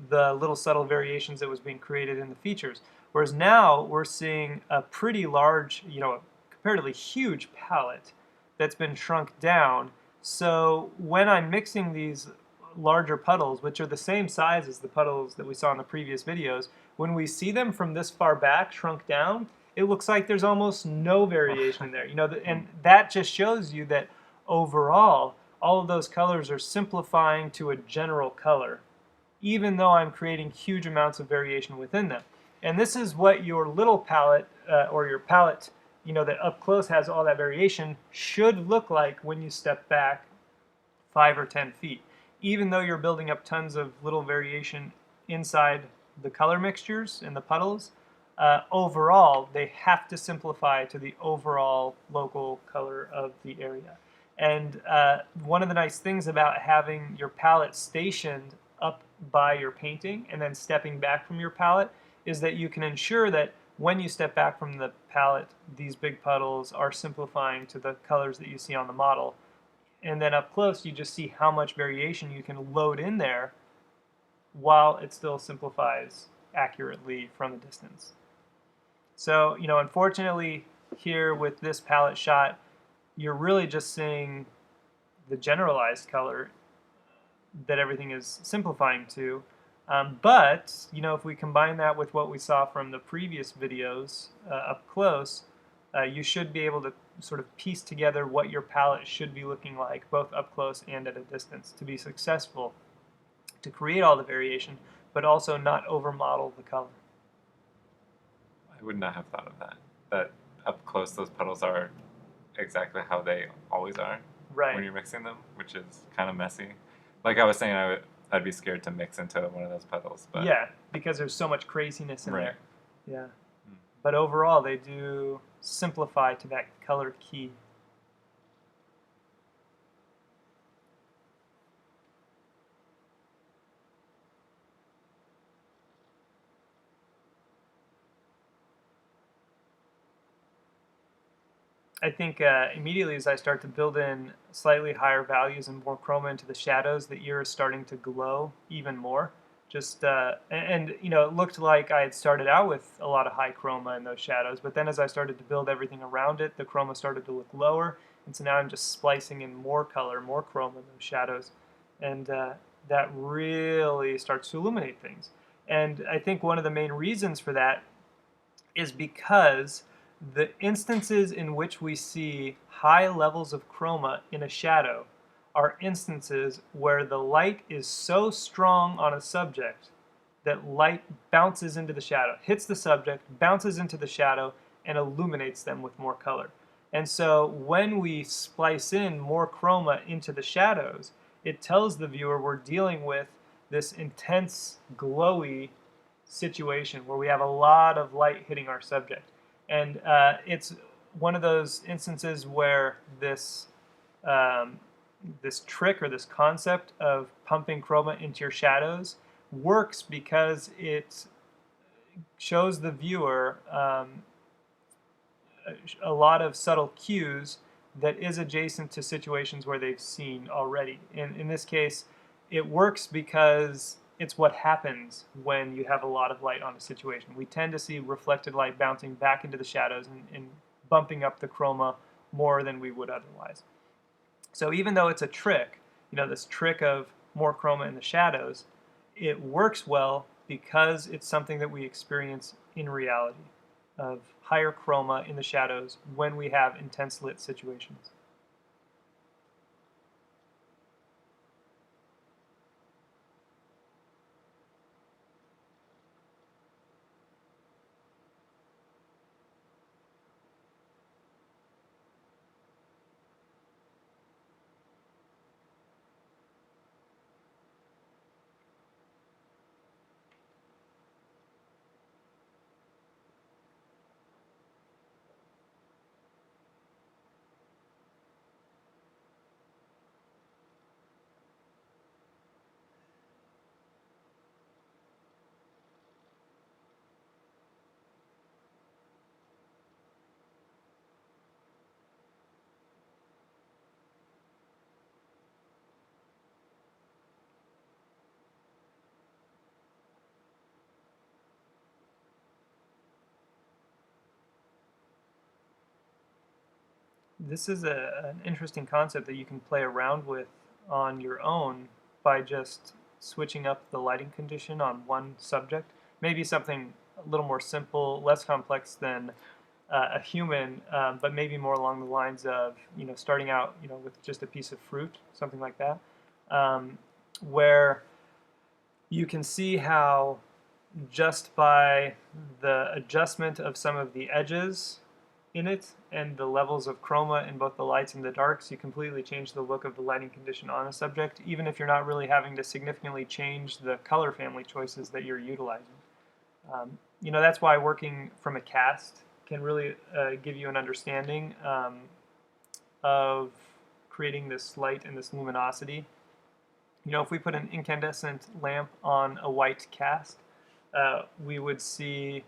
the little subtle variations that was being created in the features. Whereas now we're seeing a pretty large, a comparatively huge palette that's been shrunk down. So when I'm mixing these larger puddles, which are the same size as the puddles that we saw in the previous videos, when we see them from this far back, shrunk down, it looks like there's almost no variation in there. And that just shows you that overall, all of those colors are simplifying to a general color, even though I'm creating huge amounts of variation within them. And this is what your little palette, or your palette, that up close has all that variation, should look like when you step back 5 or 10 feet. Even though you're building up tons of little variation inside the color mixtures and the puddles, overall, they have to simplify to the overall local color of the area. And one of the nice things about having your palette stationed up by your painting and then stepping back from your palette is that you can ensure that when you step back from the palette, these big puddles are simplifying to the colors that you see on the model. And then up close, you just see how much variation you can load in there while it still simplifies accurately from a distance. So, unfortunately, here with this palette shot, you're really just seeing the generalized color that everything is simplifying to. But, if we combine that with what we saw from the previous videos up close, you should be able to sort of piece together what your palette should be looking like, both up close and at a distance, to be successful, to create all the variation, but also not overmodel the color. I would not have thought of that. That up close, those puddles are exactly how they always are Right. when you're mixing them, which is kind of messy. Like I was saying, I'd be scared to mix into one of those puddles. But Yeah, because there's so much craziness in Right. there. Yeah. Hmm. But overall, they do simplify to that color key. I think immediately as I start to build in slightly higher values and more chroma into the shadows, the ear is starting to glow even more. Just and it looked like I had started out with a lot of high chroma in those shadows, but then as I started to build everything around it, the chroma started to look lower, and so now I'm just splicing in more color, more chroma in those shadows, and that really starts to illuminate things. And I think one of the main reasons for that is because the instances in which we see high levels of chroma in a shadow are instances where the light is so strong on a subject that light bounces into the shadow, hits the subject, bounces into the shadow, and illuminates them with more color. And so when we splice in more chroma into the shadows, it tells the viewer we're dealing with this intense, glowy situation where we have a lot of light hitting our subject. And it's one of those instances where this trick or this concept of pumping chroma into your shadows works because it shows the viewer a lot of subtle cues that is adjacent to situations where they've seen already. In this case, it works because it's what happens when you have a lot of light on a situation. We tend to see reflected light bouncing back into the shadows and bumping up the chroma more than we would otherwise. So even though it's a trick, this trick of more chroma in the shadows, it works well because it's something that we experience in reality, of higher chroma in the shadows when we have intense lit situations. This is an interesting concept that you can play around with on your own by just switching up the lighting condition on one subject. Maybe something a little more simple, less complex than a human, but maybe more along the lines of starting out with just a piece of fruit, something like that, where you can see how just by the adjustment of some of the edges in it and the levels of chroma in both the lights and the darks, you completely change the look of the lighting condition on a subject, even if you're not really having to significantly change the color family choices that you're utilizing. That's why working from a cast can really give you an understanding of creating this light and this luminosity. If we put an incandescent lamp on a white cast, we would see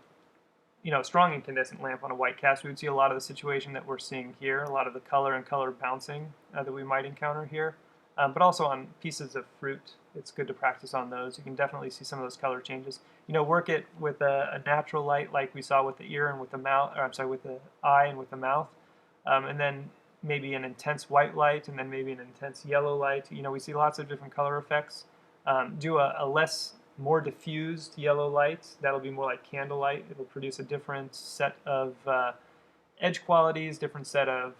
a strong incandescent lamp on a white cast, we would see a lot of the situation that we're seeing here, a lot of the color and color bouncing that we might encounter here. But also on pieces of fruit, it's good to practice on those. You can definitely see some of those color changes. Work it with a natural light like we saw with the ear and with the mouth, or I'm sorry, with the eye and with the mouth. And then maybe an intense white light, and then maybe an intense yellow light. We see lots of different color effects. Do a more diffused yellow light. That'll be more like candlelight. It'll produce a different set of edge qualities, different set of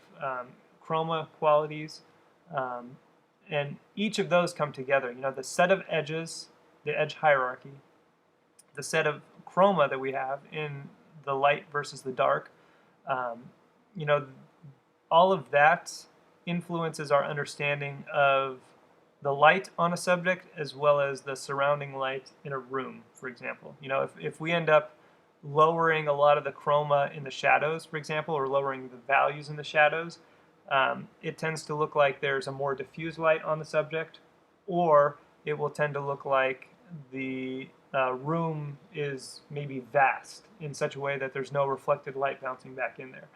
chroma qualities. And each of those come together. The set of edges, the edge hierarchy, the set of chroma that we have in the light versus the dark, you know, all of that influences our understanding of the light on a subject as well as the surrounding light in a room, for example. If we end up lowering a lot of the chroma in the shadows, for example, or lowering the values in the shadows, it tends to look like there's a more diffuse light on the subject, or it will tend to look like the room is maybe vast in such a way that there's no reflected light bouncing back in there.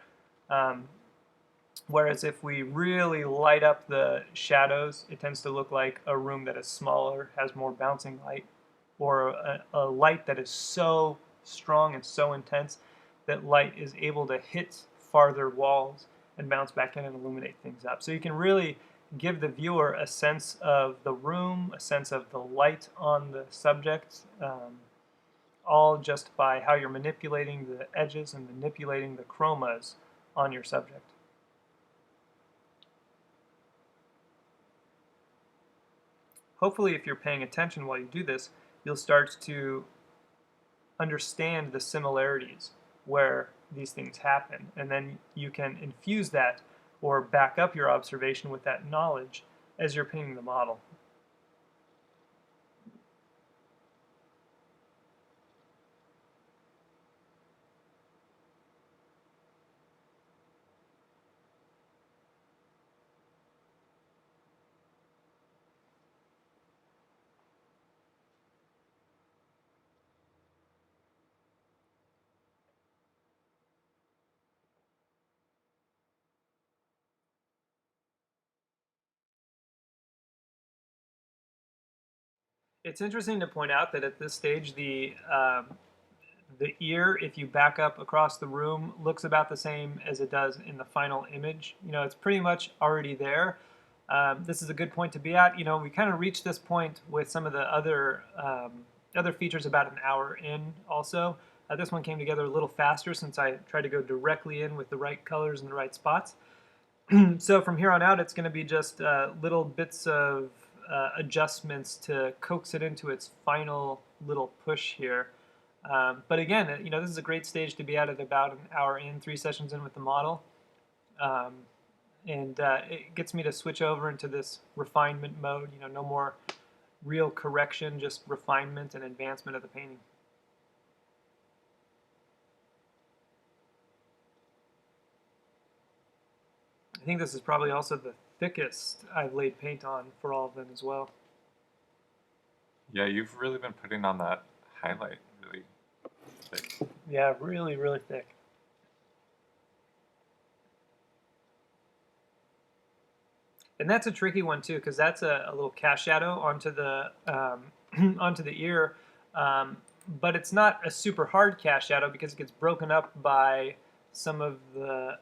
Whereas if we really light up the shadows, it tends to look like a room that is smaller, has more bouncing light, or a light that is so strong and so intense that light is able to hit farther walls and bounce back in and illuminate things up. So you can really give the viewer a sense of the room, a sense of the light on the subject, all just by how you're manipulating the edges and manipulating the chromas on your subject. Hopefully, if you're paying attention while you do this, you'll start to understand the similarities where these things happen, and then you can infuse that or back up your observation with that knowledge as you're painting the model. It's interesting to point out that at this stage, the ear, if you back up across the room, looks about the same as it does in the final image. It's pretty much already there. This is a good point to be at. We kind of reached this point with some of the other features about an hour in also. This one came together a little faster since I tried to go directly in with the right colors and the right spots. So from here on out, it's going to be just little bits of adjustments to coax it into its final little push here. But again, this is a great stage to be at about an hour in, 3 sessions in with the model. And it gets me to switch over into this refinement mode, no more real correction, just refinement and advancement of the painting. I think this is probably also the thickest I've laid paint on for all of them as well. Yeah, you've really been putting on that highlight really thick. Yeah, really, really thick. And that's a tricky one too, because that's a little cast shadow onto the onto the ear, but it's not a super hard cast shadow because it gets broken up by some of the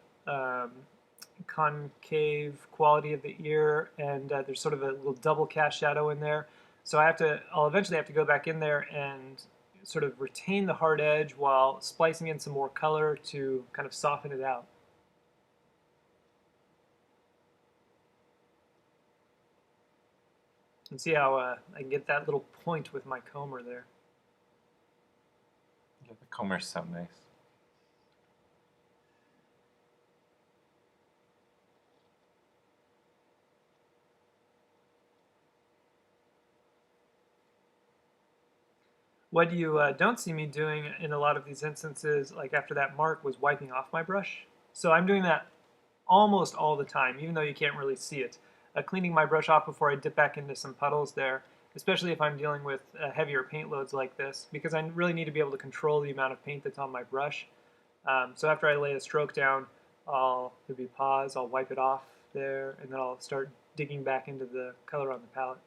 concave quality of the ear, and there's sort of a little double cast shadow in there. So I'll eventually have to go back in there and sort of retain the hard edge while splicing in some more color to kind of soften it out. And see how I can get that little point with my comber there. Yeah, the comber's so nice. What you don't see me doing in a lot of these instances, like after that mark, was wiping off my brush. So I'm doing that almost all the time, even though you can't really see it. Cleaning my brush off before I dip back into some puddles there, especially if I'm dealing with heavier paint loads like this, because I really need to be able to control the amount of paint that's on my brush. So after I lay a stroke down, there'll be pause, I'll wipe it off there, and then I'll start digging back into the color on the palette.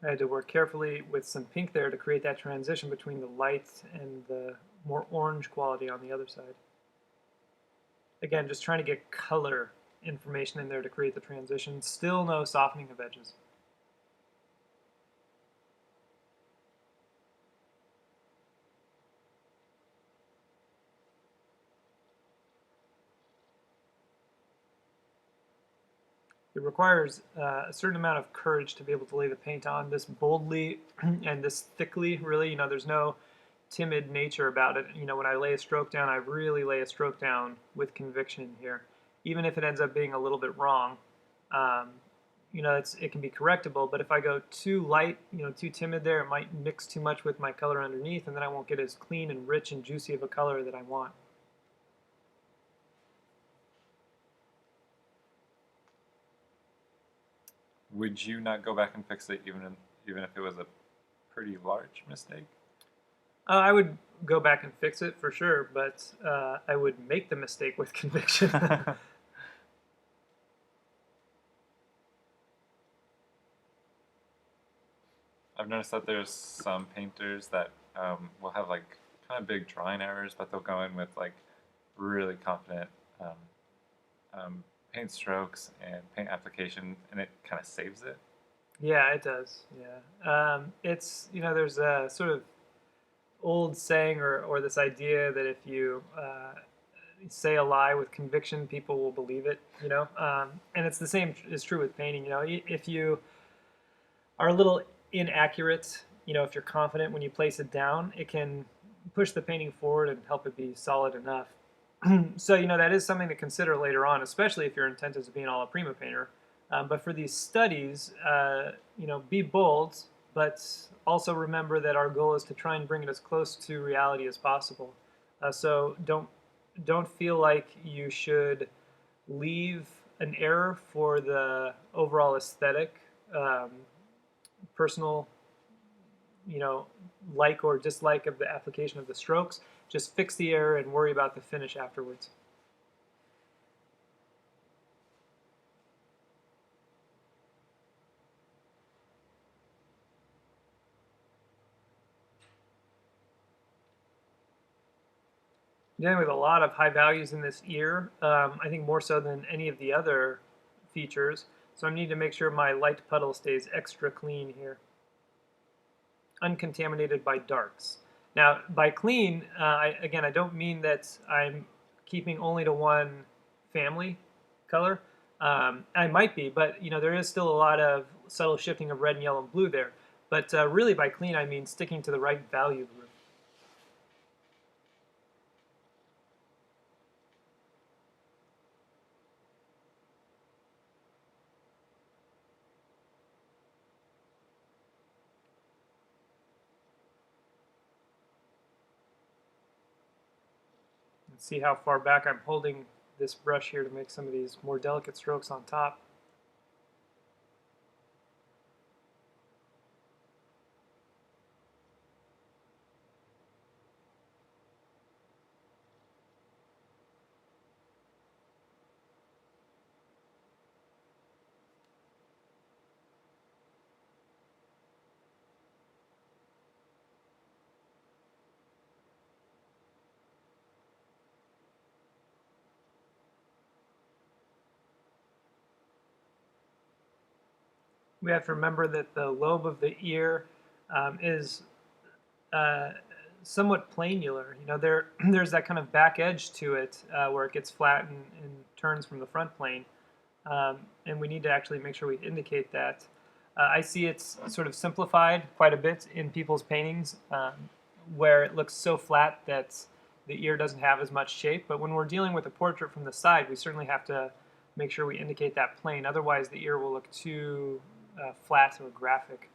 I had to work carefully with some pink there to create that transition between the light and the more orange quality on the other side. Again, just trying to get color information in there to create the transition. Still no softening of edges. It requires a certain amount of courage to be able to lay the paint on this boldly and this thickly, really. There's no timid nature about it. When I lay a stroke down, I really lay a stroke down with conviction here. Even if it ends up being a little bit wrong, um, it can be correctable, but if I go too light, too timid there, it might mix too much with my color underneath, and then I won't get as clean and rich and juicy of a color that I want. Would you not go back and fix it even if it was a pretty large mistake? I would go back and fix it for sure, but I would make the mistake with conviction. I've noticed that there's some painters that will have like kind of big drawing errors, but they'll go in with like really confident paint strokes and paint application, and it kind of saves it. Yeah, it does. Yeah, there's a sort of old saying or this idea that if you say a lie with conviction, people will believe it. And it's the same is true with painting. If you are a little inaccurate, if you're confident when you place it down, it can push the painting forward and help it be solid enough. So, that is something to consider later on, especially if your intent is to be an alla prima painter. But for these studies, be bold, but also remember that our goal is to try and bring it as close to reality as possible. So don't feel like you should leave an error for the overall aesthetic, personal, like or dislike of the application of the strokes. Just fix the error and worry about the finish afterwards. Dealing with a lot of high values in this ear, I think more so than any of the other features. So I need to make sure my light puddle stays extra clean here, uncontaminated by darks. Now, by clean, I don't mean that I'm keeping only to one family color. I might be, but there is still a lot of subtle shifting of red and yellow and blue there. But really, by clean, I mean sticking to the right value group. And see how far back I'm holding this brush here to make some of these more delicate strokes on top. We have to remember that the lobe of the ear is uh, somewhat planular. You know, there's that kind of back edge to it where it gets flat and turns from the front plane, and we need to actually make sure we indicate that. I see it's sort of simplified quite a bit in people's paintings, where it looks so flat that the ear doesn't have as much shape. But when we're dealing with a portrait from the side, we certainly have to make sure we indicate that plane. Otherwise, the ear will look too flat or graphic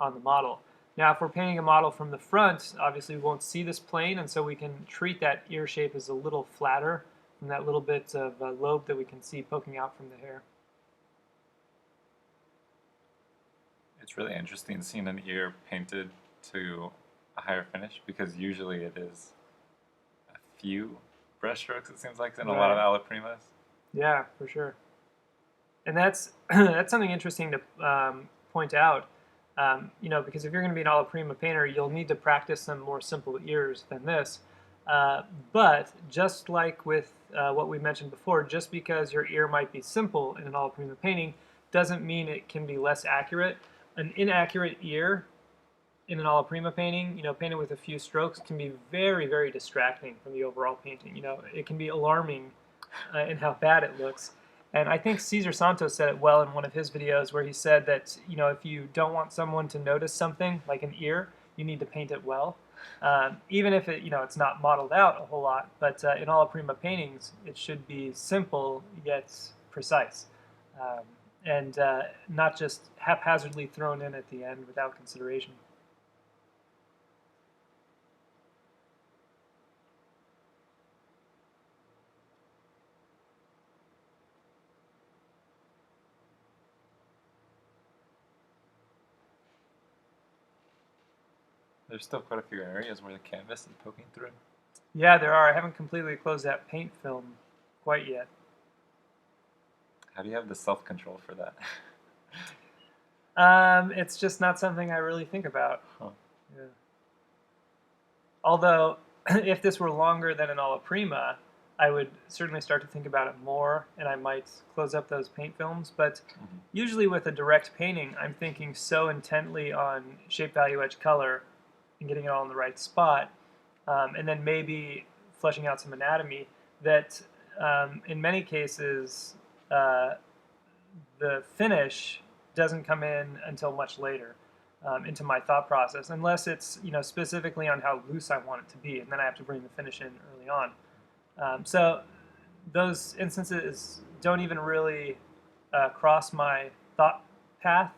on the model. Now, if we're painting a model from the front, obviously we won't see this plane, and so we can treat that ear shape as a little flatter from that little bit of lobe that we can see poking out from the hair. It's really interesting seeing an ear painted to a higher finish because usually it is a few brush strokes, it seems like, in a lot of alla primas. Yeah, for sure. And that's that's something interesting to point out. You know, because if you're going to be an alla prima painter, you'll need to practice some more simple ears than this. But just like with what we mentioned before, just because your ear might be simple in an alla prima painting doesn't mean it can be less accurate. An inaccurate ear in an alla prima painting, you know, painted with a few strokes, can be very, very distracting from the overall painting. You know, it can be alarming in how bad it looks. And I think Cesar Santos said it well in one of his videos where he said that, you know, if you don't want someone to notice something like an ear, you need to paint it well. Even if it, you know, it's not modeled out a whole lot, but in alla prima paintings, it should be simple yet precise, and not just haphazardly thrown in at the end without consideration. There's still quite a few areas where the canvas is poking through. Yeah, there are. I haven't completely closed that paint film quite yet. How do you have the self-control for that? It's just not something I really think about. Huh. Yeah. Although, if this were longer than an alla prima, I would certainly start to think about it more, and I might close up those paint films. But usually with a direct painting, I'm thinking so intently on shape, value, edge, color, and getting it all in the right spot, and then maybe fleshing out some anatomy that in many cases the finish doesn't come in until much later into my thought process, unless it's, you know, specifically on how loose I want it to be, and then I have to bring the finish in early on. So those instances don't even really cross my thought path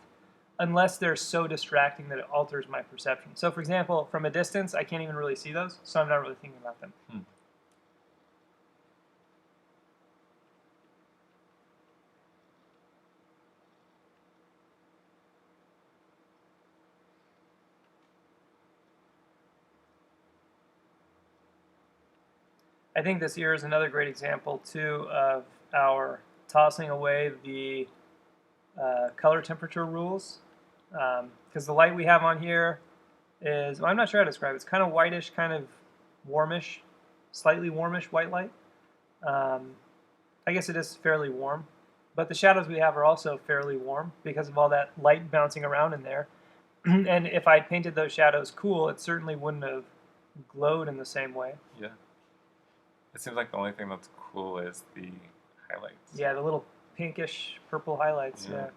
unless they're so distracting that it alters my perception. So for example, from a distance, I can't even really see those, so I'm not really thinking about them. I think this year is another great example too of our tossing away the color temperature rules, because the light we have on here is, well, I'm not sure how to describe it. It's kind of whitish, kind of warmish, slightly warmish white light. I guess it is fairly warm, but the shadows we have are also fairly warm because of all that light bouncing around in there. And if I painted those shadows cool, it certainly wouldn't have glowed in the same way. Yeah. It seems like the only thing that's cool is the highlights. Yeah, the little pinkish purple highlights. Yeah.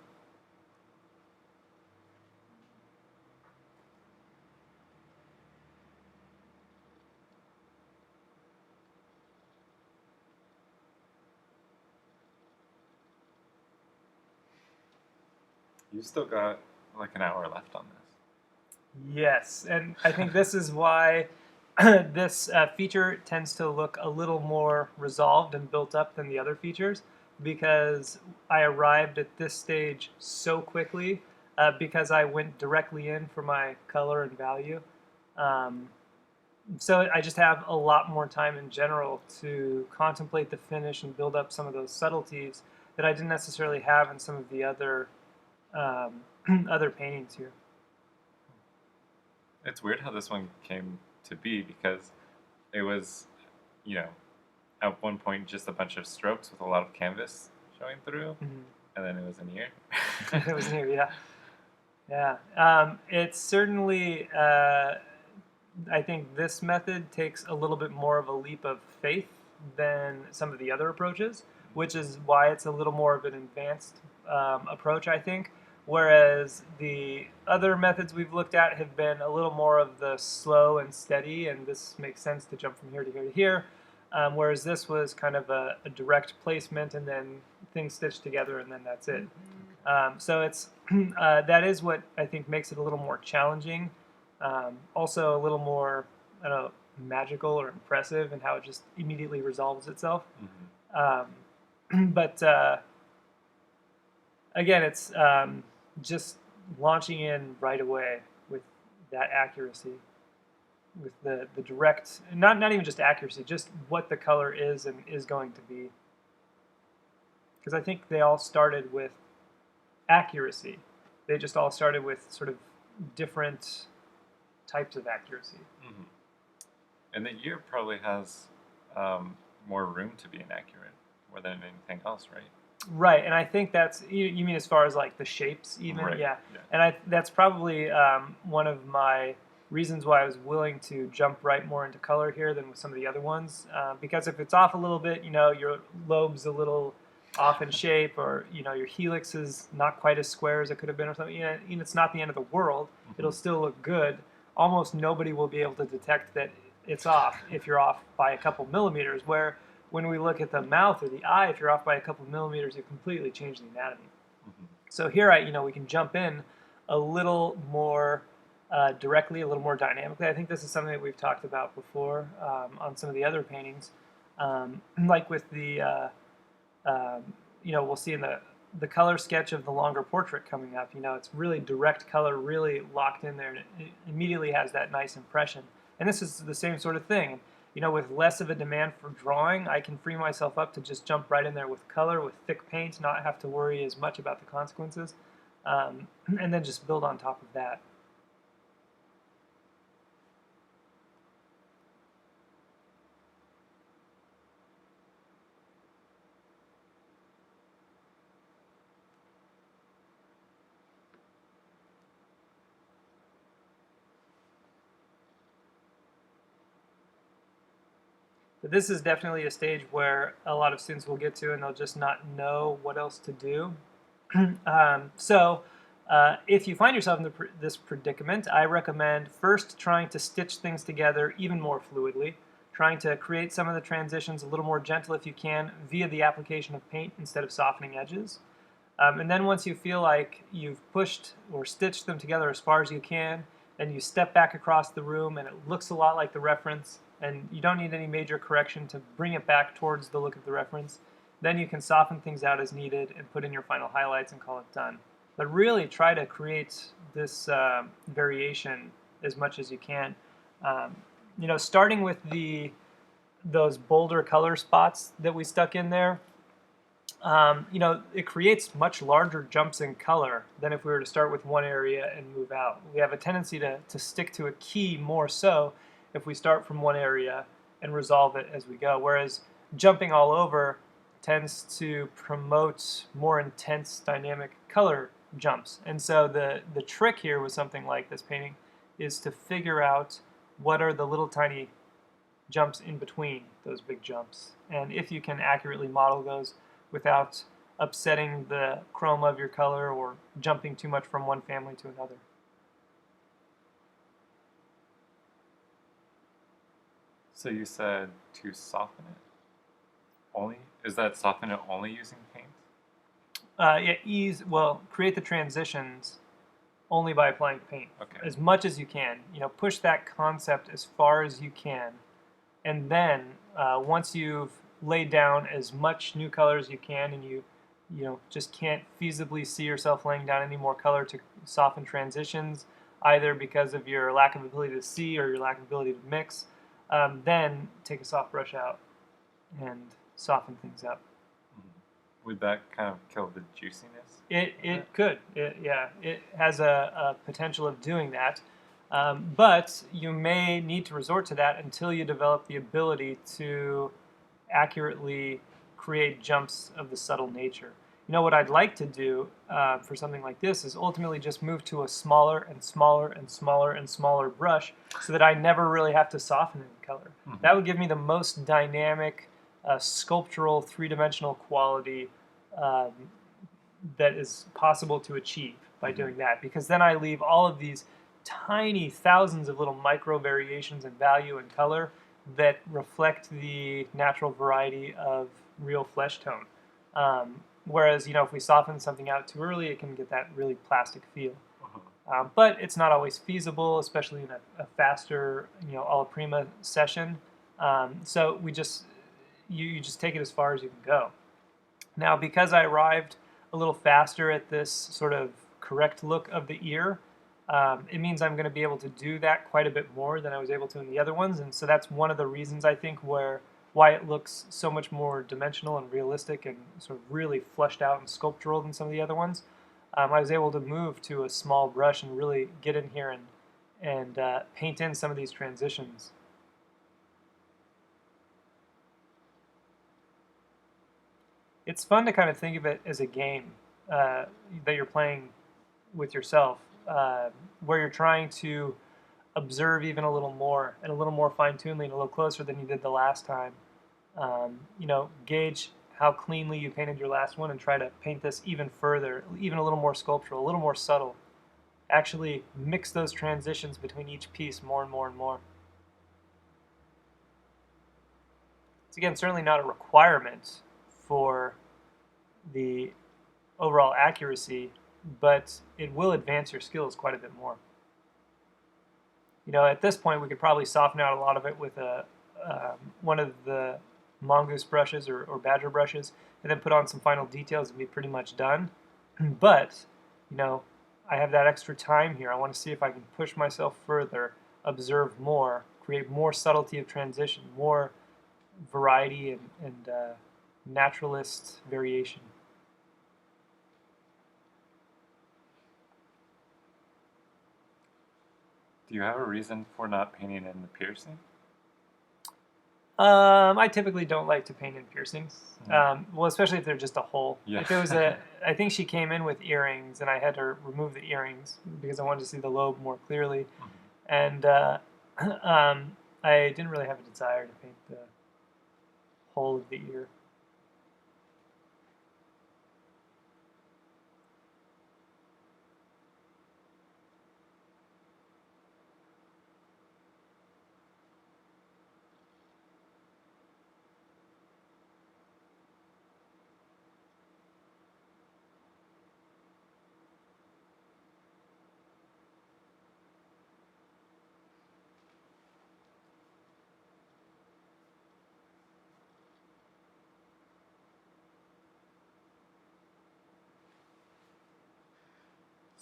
You still got like an hour left on this. Yes, and I think this is why this feature tends to look a little more resolved and built up than the other features because I arrived at this stage so quickly because I went directly in for my color and value. Um, so I just have a lot more time in general to contemplate the finish and build up some of those subtleties that I didn't necessarily have in some of the other um, other paintings here. It's weird how this one came to be because it was, you know, at one point just a bunch of strokes with a lot of canvas showing through, Mhm. and then it was an ear. It was new, yeah. Yeah, it's certainly. I think this method takes a little bit more of a leap of faith than some of the other approaches, which is why it's a little more of an advanced approach, I think. Whereas the other methods we've looked at have been a little more of the slow and steady, and this makes sense to jump from here to here to here. Whereas this was kind of a direct placement and then things stitched together, and then that's it. So it's that is what I think makes it a little more challenging. Also, a little more, I don't know, magical or impressive in how it just immediately resolves itself. But again, it's just launching in right away with that accuracy, with the direct, not even just accuracy, just what the color is and is going to be. Because I think they all started with accuracy. They just all started with sort of different types of accuracy. Mm-hmm. And the ear probably has more room to be inaccurate more than anything else, right? Right, and I think that's you mean as far as like the shapes, even, Right. yeah. Yeah. And that's probably one of my reasons why I was willing to jump right more into color here than with some of the other ones, because if it's off a little bit, your lobe's a little off in shape, or your helix is not quite as square as it could have been, or something. It's not the end of the world. Mm-hmm. It'll still look good. Almost nobody will be able to detect that it's off if you're off by a couple millimeters. Where when we look at the mouth or the eye, if you're off by a couple millimeters, you completely change the anatomy. Mm-hmm. So here, we can jump in a little more directly, a little more dynamically. I think this is something that we've talked about before on some of the other paintings, like with the, we'll see in the color sketch of the longer portrait coming up. It's really direct color, really locked in there, and it immediately has that nice impression. And this is the same sort of thing. With less of a demand for drawing, I can free myself up to just jump right in there with color, with thick paint, not have to worry as much about the consequences, and then just build on top of that. But this is definitely a stage where a lot of students will get to and they'll just not know what else to do. If you find yourself in this predicament, I recommend first trying to stitch things together even more fluidly, trying to create some of the transitions a little more gentle if you can via the application of paint instead of softening edges. And then once you feel like you've pushed or stitched them together as far as you can, then you step back across the room and it looks a lot like the reference, and you don't need any major correction to bring it back towards the look of the reference. Then you can soften things out as needed and put in your final highlights and call it done. But really try to create this variation as much as you can. Starting with those bolder color spots that we stuck in there, it creates much larger jumps in color than if we were to start with one area and move out. We have a tendency to stick to a key more so if we start from one area and resolve it as we go, whereas jumping all over tends to promote more intense dynamic color jumps. And so the trick here with something like this painting is to figure out what are the little tiny jumps in between those big jumps. And if you can accurately model those without upsetting the chroma of your color or jumping too much from one family to another. So you said to soften it only? Is that soften it only using paint? Create the transitions only by applying paint. Okay. As much as you can. Push that concept as far as you can. And then once you've laid down as much new color as you can, and you just can't feasibly see yourself laying down any more color to soften transitions, either because of your lack of ability to see or your lack of ability to mix, then take a soft brush out and soften things up. Would that kind of kill the juiciness? It could. It has a potential of doing that. But you may need to resort to that until you develop the ability to accurately create jumps of the subtle nature. What I'd like to do for something like this is ultimately just move to a smaller and smaller and smaller and smaller brush so that I never really have to soften any color. That would give me the most dynamic, sculptural, three-dimensional quality that is possible to achieve by doing that, because then I leave all of these tiny thousands of little micro variations in value and color that reflect the natural variety of real flesh tone. Whereas, if we soften something out too early, it can get that really plastic feel. But it's not always feasible, especially in a faster, alla prima session. So we just you just take it as far as you can go. Now, because I arrived a little faster at this sort of correct look of the ear, it means I'm going to be able to do that quite a bit more than I was able to in the other ones, and so that's one of the reasons I think why it looks so much more dimensional and realistic and sort of really fleshed out and sculptural than some of the other ones. I was able to move to a small brush and really get in here and paint in some of these transitions. It's fun to kind of think of it as a game that you're playing with yourself, where you're trying to observe even a little more and a little more fine-tunedly and a little closer than you did the last time. Gauge how cleanly you painted your last one and try to paint this even further, even a little more sculptural, a little more subtle. Actually mix those transitions between each piece more and more and more. It's, again, certainly not a requirement for the overall accuracy, but it will advance your skills quite a bit more. At this point, we could probably soften out a lot of it with one of the mongoose brushes or badger brushes, and then put on some final details and be pretty much done. But, I have that extra time here. I want to see if I can push myself further, observe more, create more subtlety of transition, more variety and naturalist variation. Do you have a reason for not painting in the piercing? I typically don't like to paint in piercings. Well, especially if they're just a hole. Yeah. If it was I think she came in with earrings, and I had to remove the earrings because I wanted to see the lobe more clearly. And I didn't really have a desire to paint the whole of the ear.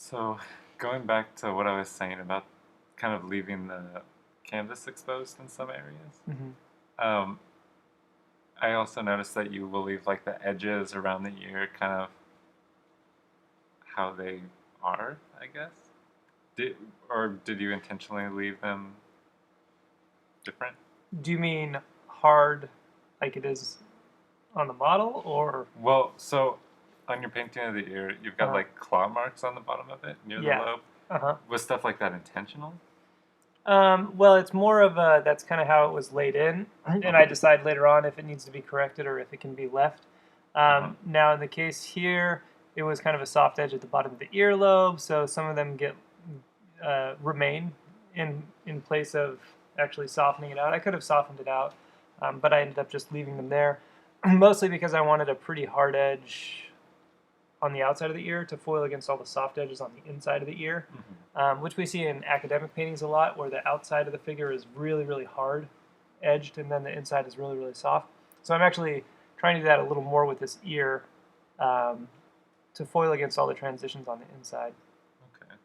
So, going back to what I was saying about kind of leaving the canvas exposed in some areas, I also noticed that you will leave like the edges around the ear kind of how they are, I guess. Did you intentionally leave them different? Do you mean hard like it is on the model, or? Well, so on your painting of the ear, you've got like claw marks on the bottom of it near the lobe. Was stuff like that intentional? Well, it's more of that's kind of how it was laid in, and I decide later on if it needs to be corrected or if it can be left. Now, in the case here, it was kind of a soft edge at the bottom of the earlobe, so some of them remain in place of actually softening it out. I could have softened it out, but I ended up just leaving them there, mostly because I wanted a pretty hard edge on the outside of the ear to foil against all the soft edges on the inside of the ear, which we see in academic paintings a lot, where the outside of the figure is really, really hard edged, and then the inside is really, really soft. So I'm actually trying to do that a little more with this ear to foil against all the transitions on the inside. Okay.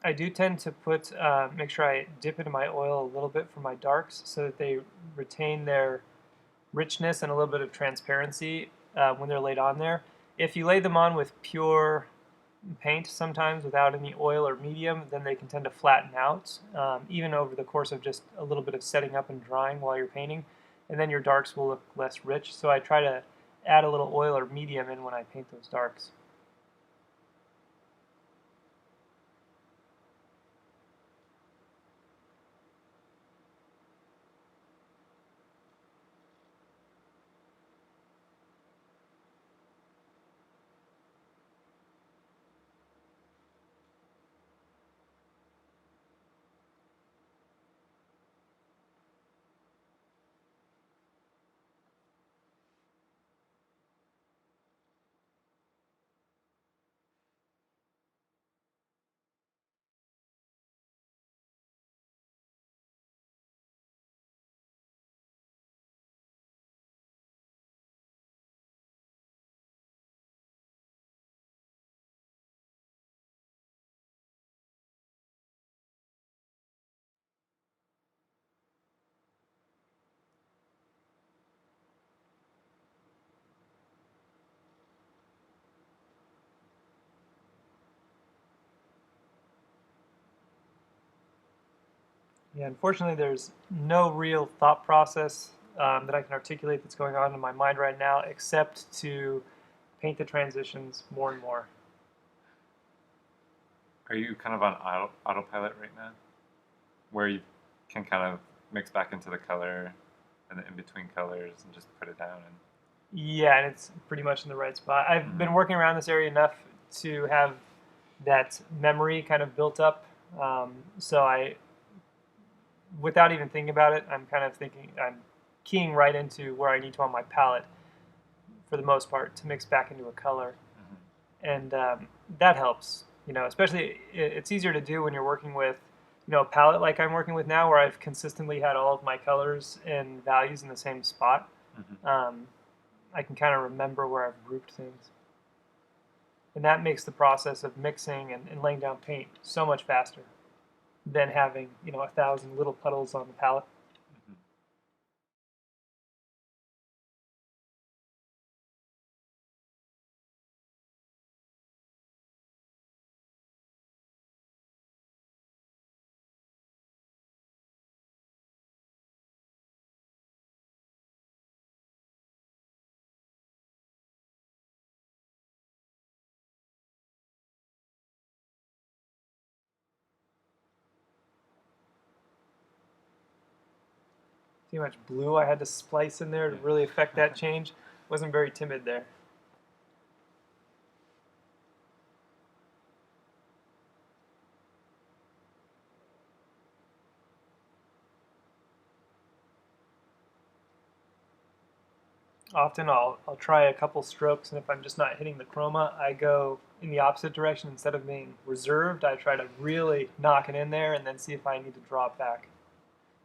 I do tend to make sure I dip into my oil a little bit for my darks so that they retain their richness and a little bit of transparency when they're laid on there. If you lay them on with pure paint sometimes without any oil or medium, then they can tend to flatten out, even over the course of just a little bit of setting up and drying while you're painting, and then your darks will look less rich. So I try to add a little oil or medium in when I paint those darks. Yeah, unfortunately, there's no real thought process that I can articulate that's going on in my mind right now, except to paint the transitions more and more. Are you kind of on autopilot right now, where you can kind of mix back into the color and the in-between colors and just put it down? And Yeah, and it's pretty much in the right spot. I've been working around this area enough to have that memory kind of built up. So without even thinking about it, I'm keying right into where I need to on my palette for the most part to mix back into a color, and that helps. Especially it's easier to do when you're working with, a palette like I'm working with now, where I've consistently had all of my colors and values in the same spot. I can kind of remember where I've grouped things, and that makes the process of mixing and laying down paint so much faster than having 1,000 little puddles on the palette. See how much blue I had to splice in there to really affect that change? Wasn't very timid there. Often I'll try a couple strokes, and if I'm just not hitting the chroma, I go in the opposite direction. Instead of being reserved, I try to really knock it in there and then see if I need to draw it back.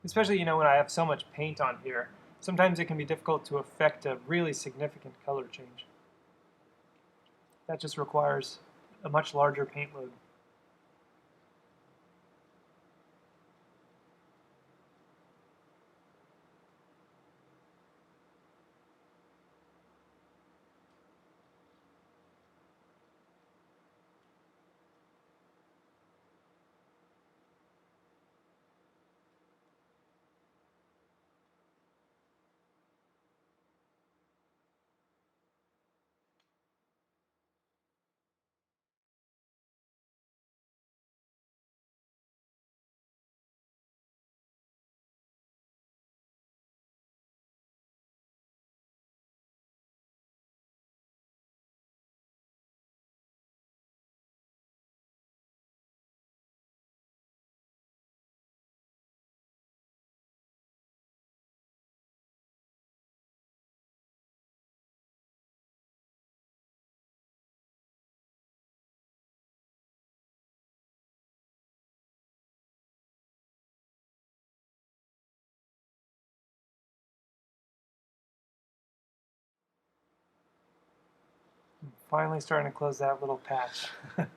Especially, when I have so much paint on here, sometimes it can be difficult to affect a really significant color change. That just requires a much larger paint load. Finally starting to close that little patch. I'm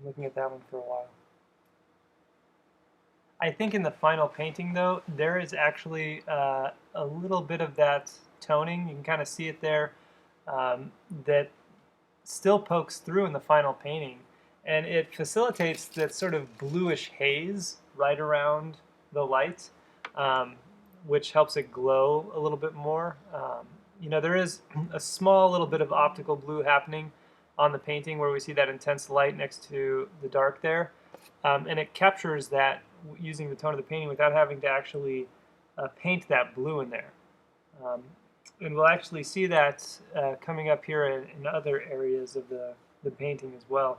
looking at that one for a while. I think in the final painting, though, there is actually a little bit of that toning. You can kind of see it there, that still pokes through in the final painting. And it facilitates that sort of bluish haze right around the light, which helps it glow a little bit more. There is a small little bit of optical blue happening on the painting where we see that intense light next to the dark there. And it captures that using the tone of the painting without having to actually paint that blue in there. Um, and we'll actually see that coming up here in other areas of the painting as well.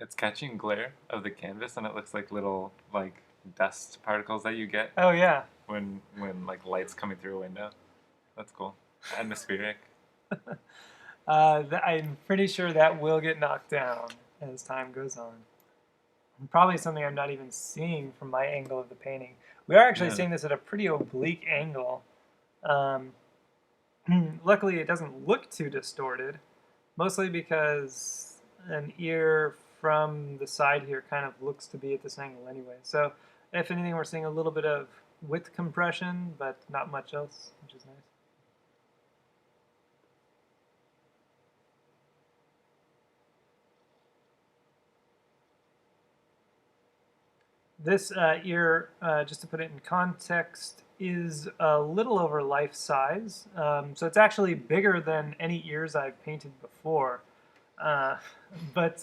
It's catching glare of the canvas, and it looks like little like dust particles that you get Oh yeah. when like light's coming through a window. That's cool. Atmospheric. I'm pretty sure that will get knocked down as time goes on. Probably something I'm not even seeing from my angle of the painting. We are actually Yeah. seeing this at a pretty oblique angle. Um, Luckily, it doesn't look too distorted, mostly because an ear from the side here kind of looks to be at this angle anyway. So if anything, we're seeing a little bit of width compression, but not much else, which is nice. This ear, just to put it in context, is a little over life size. So it's actually bigger than any ears I've painted before. Uh, but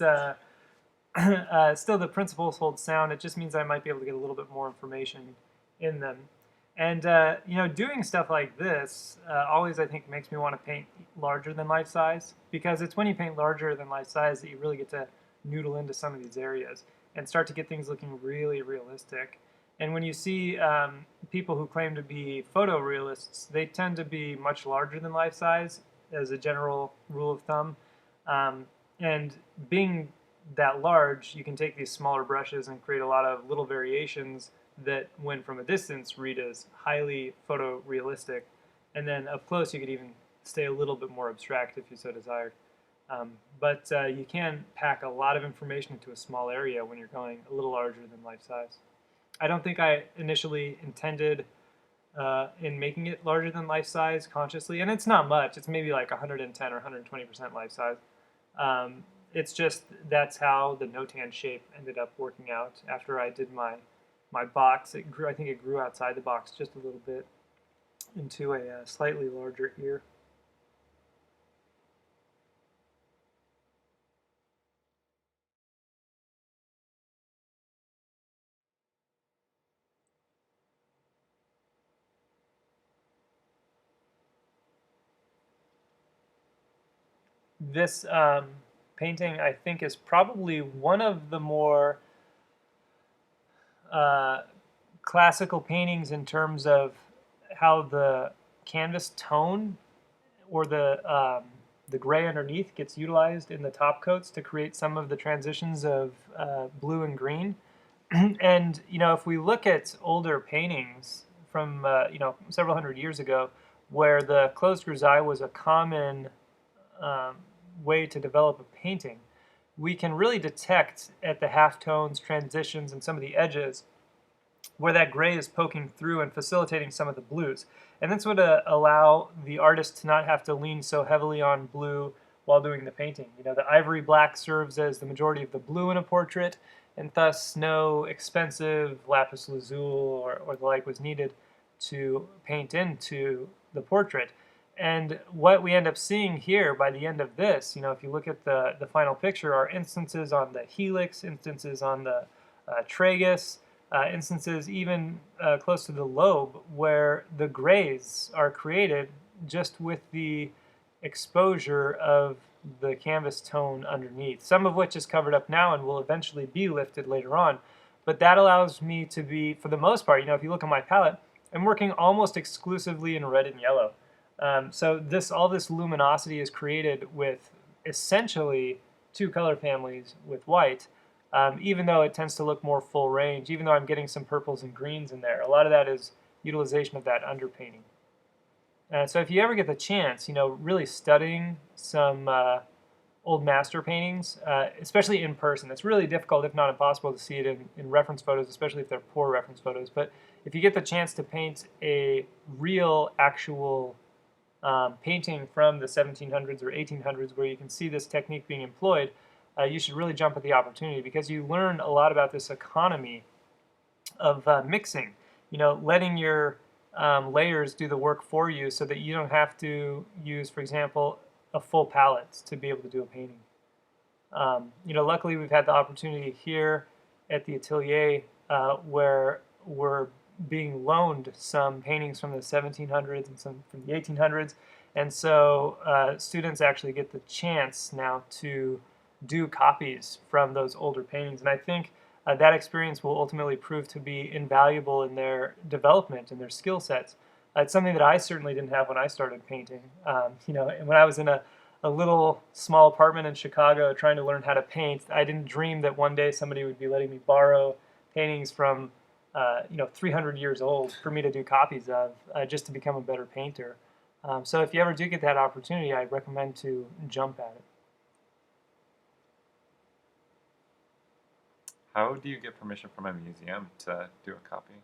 still, the principles hold sound. It just means I might be able to get a little bit more information in them. And doing stuff like this always, I think, makes me want to paint larger than life size, because it's when you paint larger than life size that you really get to noodle into some of these areas and start to get things looking really realistic. And when you see people who claim to be photorealists, they tend to be much larger than life size as a general rule of thumb. And being that large, you can take these smaller brushes and create a lot of little variations that, when from a distance, read as highly photorealistic. And then up close, you could even stay a little bit more abstract if you so desired. But you can pack a lot of information into a small area when you're going a little larger than life size. I don't think I initially intended in making it larger than life size consciously, and it's not much. It's maybe like 110 or 120% life size. It's just that's how the notan shape ended up working out after I did my box. It grew. I think it grew outside the box just a little bit into a slightly larger ear. This painting, I think, is probably one of the more uh, classical paintings in terms of how the canvas tone or the gray underneath gets utilized in the top coats to create some of the transitions of blue and green. And if we look at older paintings from several hundred years ago, where the closed grisaille was a common um, way to develop a painting, we can really detect at the halftones, transitions, and some of the edges where that gray is poking through and facilitating some of the blues. And this would allow the artist to not have to lean so heavily on blue while doing the painting. The ivory black serves as the majority of the blue in a portrait, and thus no expensive lapis lazuli or the like was needed to paint into the portrait. And what we end up seeing here by the end of this, if you look at the final picture, are instances on the helix, instances on the tragus, instances even close to the lobe, where the grays are created just with the exposure of the canvas tone underneath, some of which is covered up now and will eventually be lifted later on. But that allows me to be, for the most part, if you look at my palette, I'm working almost exclusively in red and yellow. So all this luminosity is created with essentially two color families with white, even though it tends to look more full range, even though I'm getting some purples and greens in there. A lot of that is utilization of that underpainting. So if you ever get the chance, really studying some old master paintings, especially in person. It's really difficult, if not impossible, to see it in reference photos, especially if they're poor reference photos. But if you get the chance to paint a real, actual painting from the 1700s or 1800s where you can see this technique being employed, you should really jump at the opportunity, because you learn a lot about this economy of mixing, letting your layers do the work for you so that you don't have to use, for example, a full palette to be able to do a painting. Luckily we've had the opportunity here at the atelier where we're being loaned some paintings from the 1700s and some from the 1800s, and so students actually get the chance now to do copies from those older paintings, and I think that experience will ultimately prove to be invaluable in their development and their skill sets. It's something that I certainly didn't have when I started painting. When I was in a little small apartment in Chicago trying to learn how to paint, I didn't dream that one day somebody would be letting me borrow paintings from 300 years old for me to do copies of, just to become a better painter. So if you ever do get that opportunity, I recommend to jump at it. How do you get permission from a museum to do a copy?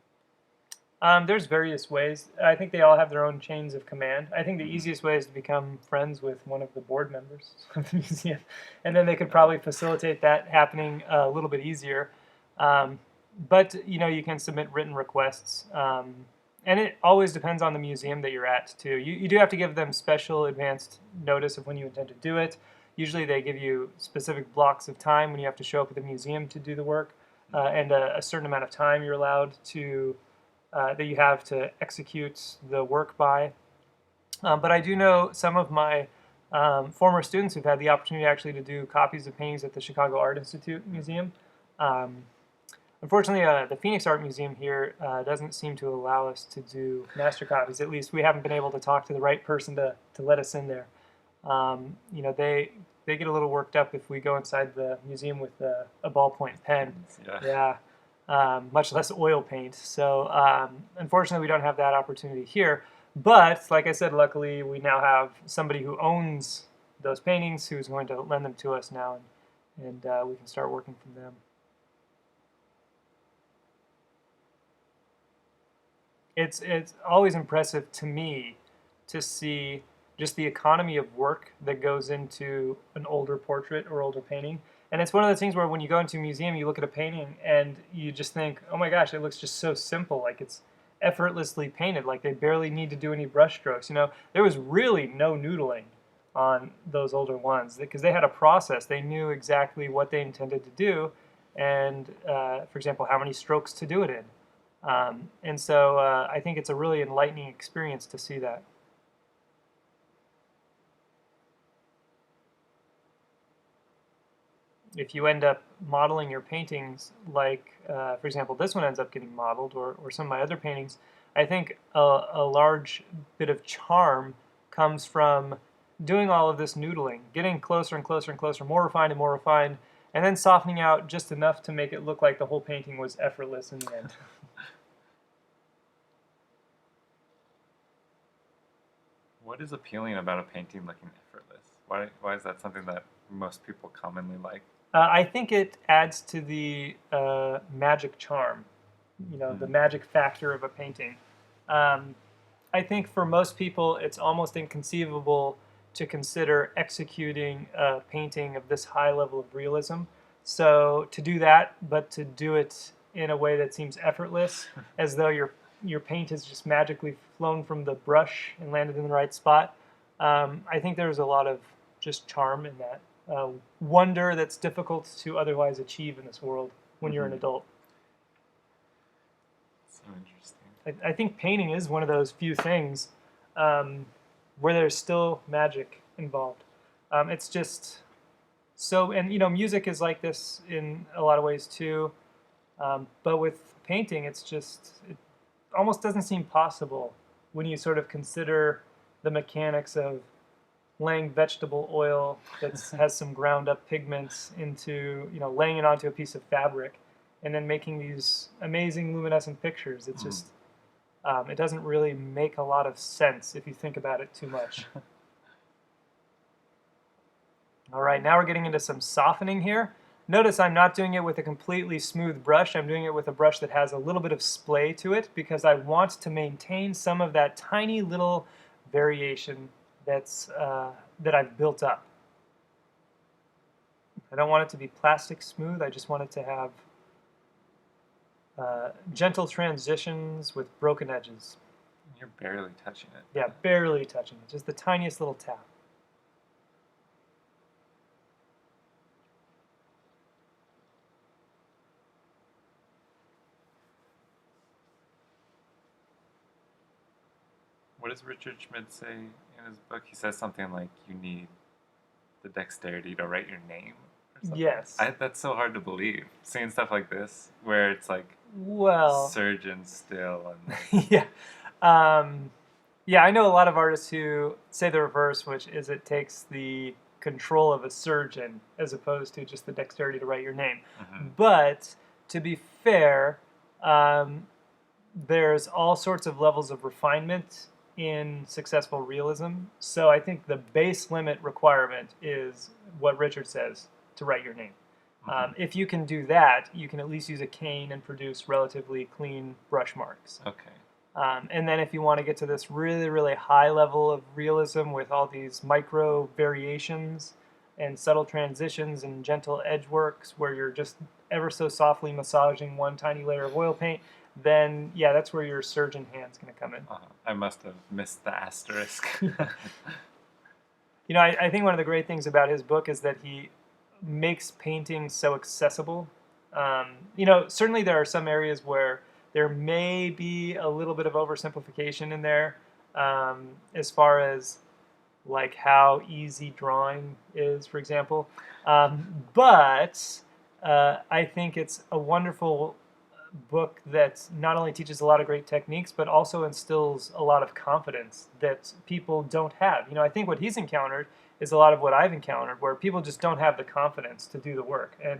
There's various ways. I think they all have their own chains of command. I think the easiest way is to become friends with one of the board members of the museum, and then they could probably facilitate that happening a little bit easier. But you can submit written requests, and it always depends on the museum that you're at too. You do have to give them special advanced notice of when you intend to do it. Usually they give you specific blocks of time when you have to show up at the museum to do the work, and a certain amount of time you're allowed to that you have to execute the work by. But I do know some of my former students who've had the opportunity actually to do copies of paintings at the Chicago Art Institute Museum. Unfortunately, the Phoenix Art Museum here doesn't seem to allow us to do master copies. At least we haven't been able to talk to the right person to let us in there. They get a little worked up if we go inside the museum with a ballpoint pen. Yeah. Much less oil paint. So unfortunately, we don't have that opportunity here. But like I said, luckily we now have somebody who owns those paintings who's going to lend them to us now, and we can start working from them. It's always impressive to me to see just the economy of work that goes into an older portrait or older painting. And it's one of those things where when you go into a museum, you look at a painting and you just think, oh my gosh, it looks just so simple. Like it's effortlessly painted. Like they barely need to do any brush strokes. There was really no noodling on those older ones because they had a process. They knew exactly what they intended to do and, for example, how many strokes to do it in. And so I think it's a really enlightening experience to see that. If you end up modeling your paintings, like, for example, this one ends up getting modeled, or some of my other paintings, I think a large bit of charm comes from doing all of this noodling, getting closer and closer and closer, more refined, and then softening out just enough to make it look like the whole painting was effortless in the end. What is appealing about a painting looking effortless? Why is that something that most people commonly like? I think it adds to the magic charm, the magic factor of a painting. I think for most people, it's almost inconceivable to consider executing a painting of this high level of realism So to do that, but to do it in a way that seems effortless, as though your paint has just magically flown from the brush and landed in the right spot. I think there's a lot of just charm in that wonder that's difficult to otherwise achieve in this world when you're an adult. So interesting. I think painting is one of those few things where there's still magic involved. It's just so, and music is like this in a lot of ways too. But with painting, it almost doesn't seem possible when you sort of consider the mechanics of laying vegetable oil that has some ground up pigments into, laying it onto a piece of fabric and then making these amazing luminescent pictures. It's just, it doesn't really make a lot of sense if you think about it too much. All right, now we're getting into some softening here. Notice I'm not doing it with a completely smooth brush. I'm doing it with a brush that has a little bit of splay to it because I want to maintain some of that tiny little variation that I've built up. I don't want it to be plastic smooth. I just want it to have gentle transitions with broken edges. You're barely touching it. Yeah, barely touching it. Just the tiniest little tap. What does Richard Schmid say in his book? He says something like, you need the dexterity to write your name or something. Yes. That's so hard to believe. Seeing stuff like this, where it's like well, surgeon still. And yeah. Yeah, I know a lot of artists who say the reverse, which is it takes the control of a surgeon as opposed to just the dexterity to write your name. But to be fair, there's all sorts of levels of refinement in successful realism. So I think the base limit requirement is what Richard says, to write your name. If you can do that, you can at least use a cane and produce relatively clean brush marks. Okay. And then if you want to get to this really, really high level of realism with all these micro variations and subtle transitions and gentle edge works where you're just ever so softly massaging one tiny layer of oil paint, then yeah, that's where your surgeon hand's going to come in. I must have missed the asterisk. I think one of the great things about his book is that he makes painting so accessible. Certainly there are some areas where there may be a little bit of oversimplification in there as far as like how easy drawing is, for example. But I think it's a wonderful book that not only teaches a lot of great techniques, but also instills a lot of confidence that people don't have. I think what he's encountered is a lot of what I've encountered, where people just don't have the confidence to do the work. And,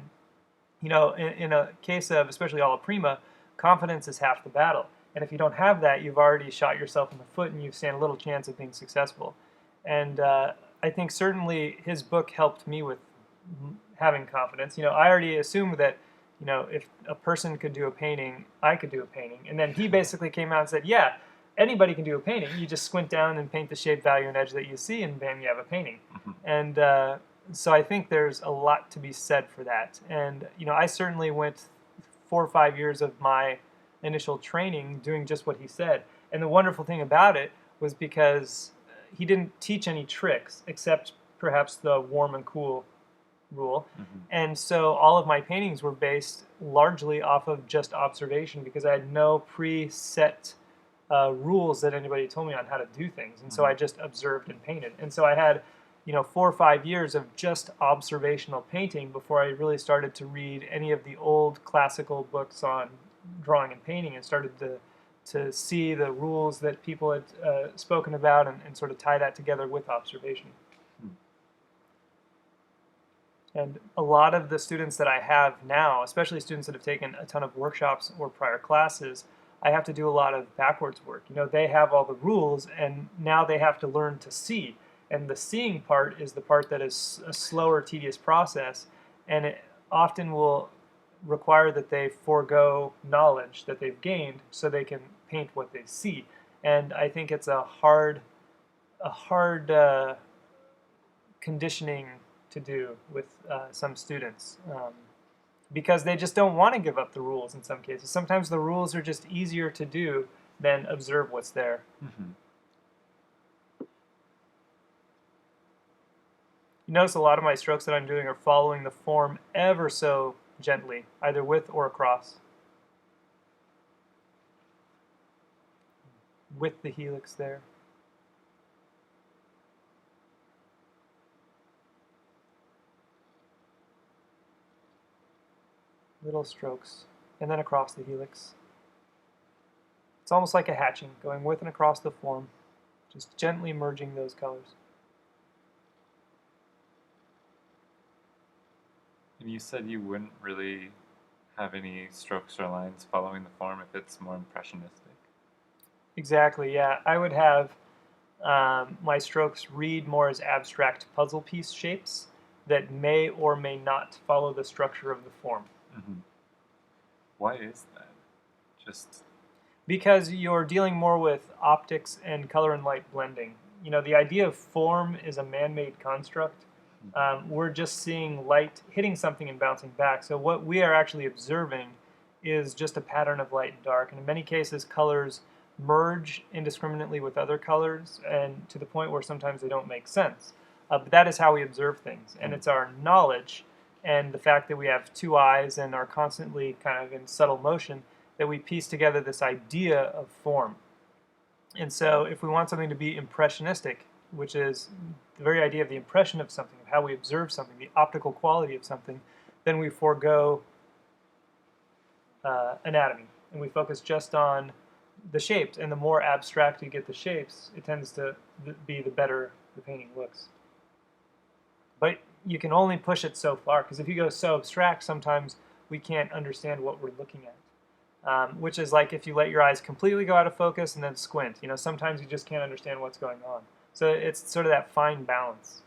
in a case of especially alla prima, confidence is half the battle. And if you don't have that, you've already shot yourself in the foot and you stand a little chance of being successful. And I think certainly his book helped me with having confidence. I already assumed that if a person could do a painting, I could do a painting. And then he basically came out and said, yeah, anybody can do a painting. You just squint down and paint the shape, value, and edge that you see, and bam, you have a painting. And so I think there's a lot to be said for that. And, I certainly went 4 or 5 years of my initial training doing just what he said. And the wonderful thing about it was because he didn't teach any tricks except perhaps the warm and cool rule. And so all of my paintings were based largely off of just observation because I had no preset rules that anybody told me on how to do things. And so I just observed and painted. And so I had 4 or 5 years of just observational painting before I really started to read any of the old classical books on drawing and painting and started to see the rules that people had spoken about and sort of tie that together with observation. And a lot of the students that I have now, especially students that have taken a ton of workshops or prior classes, I have to do a lot of backwards work. They have all the rules, and now they have to learn to see. And the seeing part is the part that is a slower, tedious process, and it often will require that they forego knowledge that they've gained so they can paint what they see. And I think it's a hard conditioning to do with some students. because they just don't want to give up the rules in some cases. Sometimes the rules are just easier to do than observe what's there. Mm-hmm. You notice a lot of my strokes that I'm doing are following the form ever so gently, either with or across. With the helix there. Little strokes, and then across the helix. It's almost like a hatching, going with and across the form, just gently merging those colors. And you said you wouldn't really have any strokes or lines following the form if it's more impressionistic. Exactly, yeah. I would have my strokes read more as abstract puzzle piece shapes that may or may not follow the structure of the form. Mm-hmm. Why is that? Just Because you're dealing more with optics and color and light blending. You know, the idea of form is a man-made construct. We're just seeing light hitting something and bouncing back. So what we are actually observing is just a pattern of light and dark. And in many cases, colors merge indiscriminately with other colors, and to the point where sometimes they don't make sense. But that is how we observe things. And it's our knowledge and the fact that we have two eyes and are constantly kind of in subtle motion that we piece together this idea of form. And so if we want something to be impressionistic, which is the very idea of the impression of something, of how we observe something, the optical quality of something, then we forego anatomy and we focus just on the shapes. And the more abstract you get the shapes, it tends to be the better the painting looks. But you can only push it so far, because if you go so abstract, sometimes we can't understand what we're looking at. Which is like if you let your eyes completely go out of focus and then squint. You know, sometimes you just can't understand what's going on. So it's sort of that fine balance.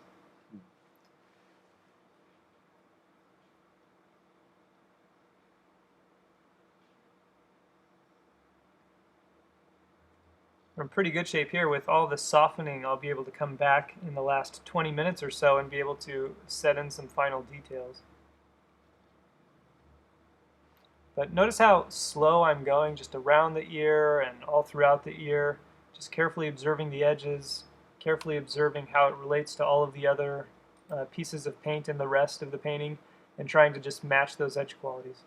We're in pretty good shape here. With all the softening, I'll be able to come back in the last 20 minutes or so and be able to set in some final details. But notice how slow I'm going, just around the ear and all throughout the ear, just carefully observing the edges, carefully observing how it relates to all of the other pieces of paint in the rest of the painting, and trying to just match those edge qualities.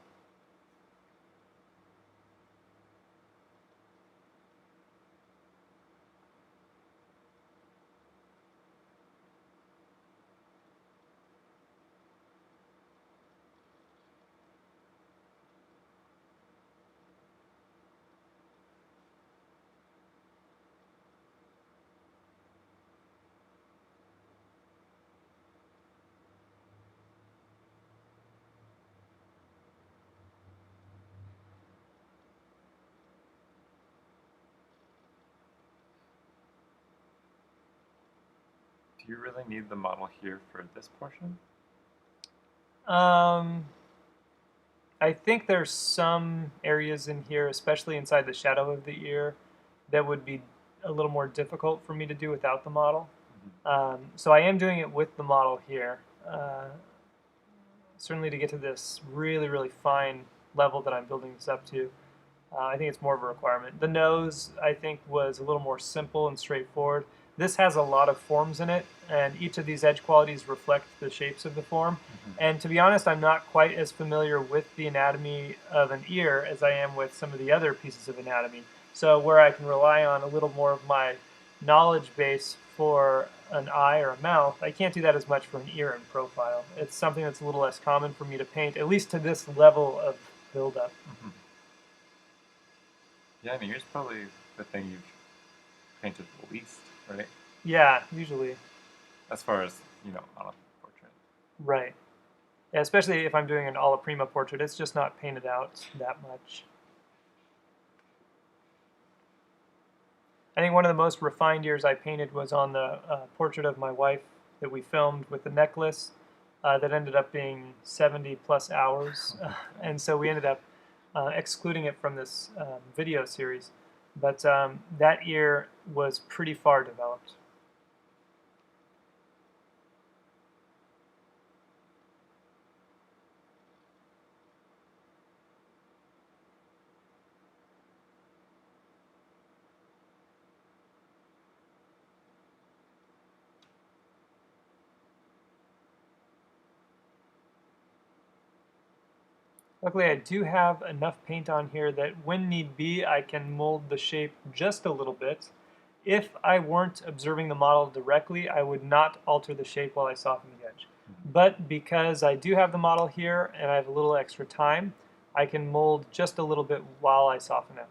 do you really need the model here for this portion? I think there's some areas in here, especially inside the shadow of the ear, that would be a little more difficult for me to do without the model. So I am doing it with the model here, certainly to get to this really, really fine level that I'm building this up to. I think it's more of a requirement. The nose, I think, was a little more simple and straightforward. This has a lot of forms in it, and each of these edge qualities reflect the shapes of the form. And to be honest, I'm not quite as familiar with the anatomy of an ear as I am with some of the other pieces of anatomy. So where I can rely on a little more of my knowledge base for an eye or a mouth, I can't do that as much for an ear and profile. It's something that's a little less common for me to paint, at least to this level of buildup. Yeah, and here's probably the thing you've painted the least, right? Yeah, usually. As far as, on a portrait. Right. Yeah, especially if I'm doing an alla prima portrait, it's just not painted out that much. I think one of the most refined ears I painted was on the portrait of my wife that we filmed with the necklace that ended up being 70 plus hours. And so we ended up excluding it from this video series. But that ear was pretty far developed. Luckily, I do have enough paint on here that when need be, I can mold the shape just a little bit. If I weren't observing the model directly, I would not alter the shape while I soften the edge. But because I do have the model here and I have a little extra time, I can mold just a little bit while I soften it.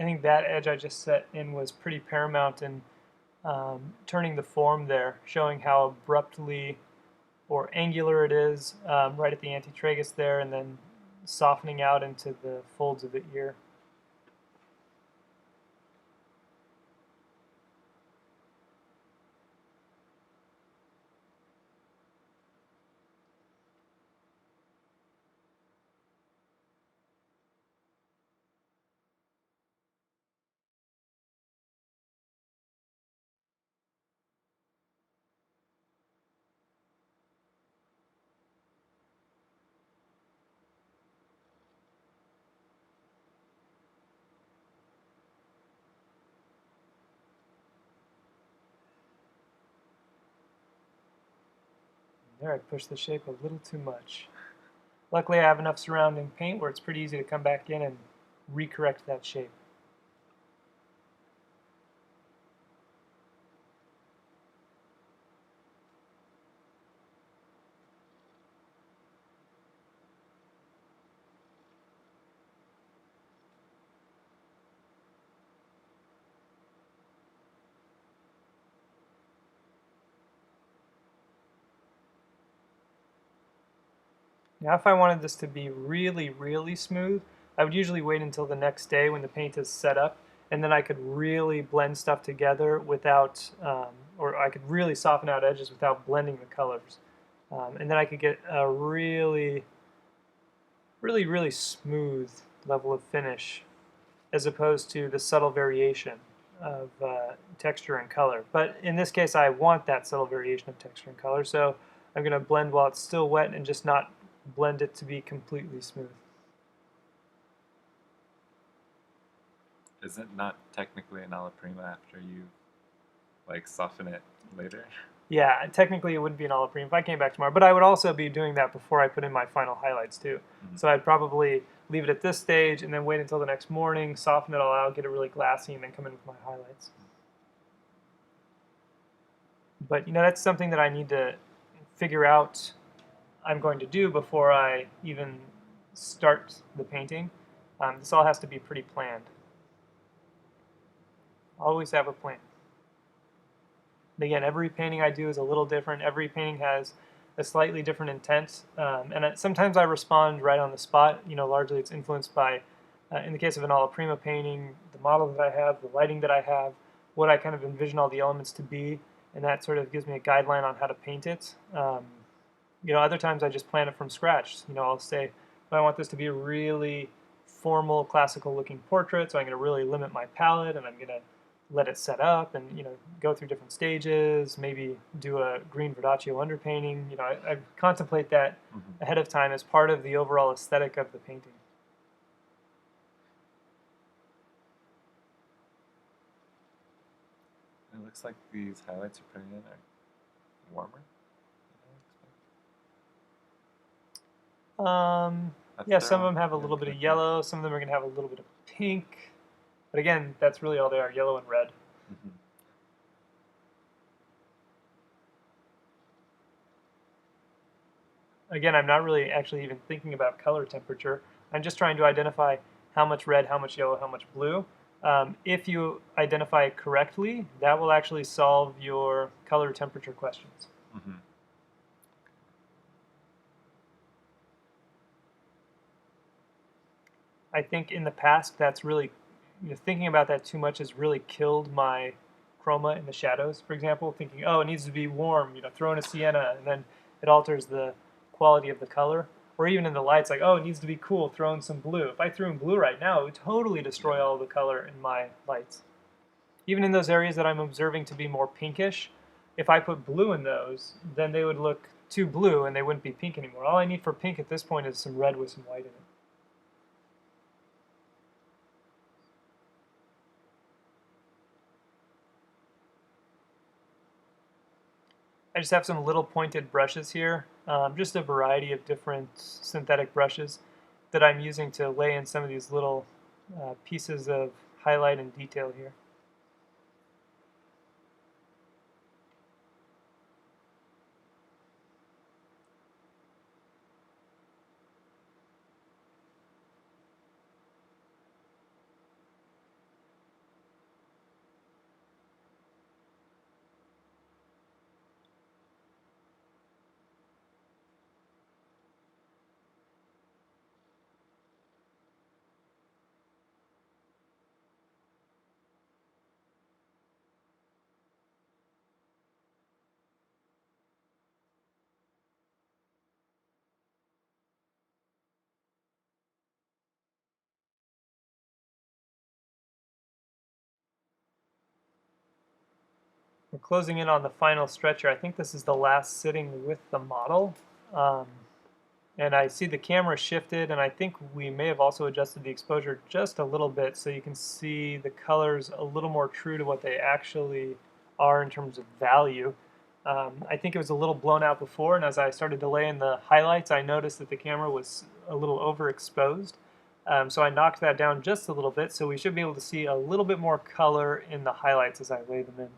I think that edge I just set in was pretty paramount in turning the form there, showing how abruptly or angular it is right at the antitragus there, and then softening out into the folds of the ear. There, I pushed the shape a little too much. Luckily, I have enough surrounding paint where it's pretty easy to come back in and recorrect that shape. Now, if I wanted this to be really, really smooth, I would usually wait until the next day when the paint is set up, and then I could really blend stuff together without, or I could really soften out edges without blending the colors. And then I could get a really, really, really smooth level of finish as opposed to the subtle variation of texture and color. But in this case, I want that subtle variation of texture and color, so I'm going to blend while it's still wet and just not blend it to be completely smooth. Is it not technically an alla prima after you like soften it later? Yeah, technically it wouldn't be an alla prima if I came back tomorrow, but I would also be doing that before I put in my final highlights too. So I'd probably leave it at this stage and then wait until the next morning, soften it all out, get it really glassy, and then come in with my highlights. But you know, that's something that I need to figure out I'm going to do before I even start the painting. This all has to be pretty planned. Always have a plan. And again, every painting I do is a little different. Every painting has a slightly different intent, and sometimes I respond right on the spot. You know, largely it's influenced by, in the case of an alla prima painting, the model that I have, the lighting that I have, what I kind of envision all the elements to be, and that sort of gives me a guideline on how to paint it. You know, other times I just plan it from scratch. You know, I'll say, I want this to be a really formal, classical-looking portrait, so I'm going to really limit my palette, and I'm going to let it set up and, you know, go through different stages, maybe do a green Verdaccio underpainting. You know, I contemplate that ahead of time as part of the overall aesthetic of the painting. It looks like these highlights you're putting in are warmer. Yeah, some of them have a little bit of yellow, some of them are going to have a little bit of pink. But again, that's really all they are, yellow and red. Again, I'm not really actually even thinking about color temperature. I'm just trying to identify how much red, how much yellow, how much blue. If you identify it correctly, that will actually solve your color temperature questions. I think in the past that's really, thinking about that too much has really killed my chroma in the shadows, for example, thinking, oh, it needs to be warm, throw in a sienna, and then it alters the quality of the color. Or even in the lights, like, oh, it needs to be cool, throw in some blue. If I threw in blue right now, it would totally destroy all the color in my lights. Even in those areas that I'm observing to be more pinkish, if I put blue in those, then they would look too blue and they wouldn't be pink anymore. All I need for pink at this point is some red with some white in it. I just have some little pointed brushes here, just a variety of different synthetic brushes that I'm using to lay in some of these little pieces of highlight and detail here. We're closing in on the final stretcher. I think this is the last sitting with the model. Um, and I see the camera shifted, and I think we may have also adjusted the exposure just a little bit so you can see the colors a little more true to what they actually are in terms of value. I think it was a little blown out before, and as I started to lay in the highlights, I noticed that the camera was a little overexposed. So I knocked that down just a little bit, so we should be able to see a little bit more color in the highlights as I lay them in.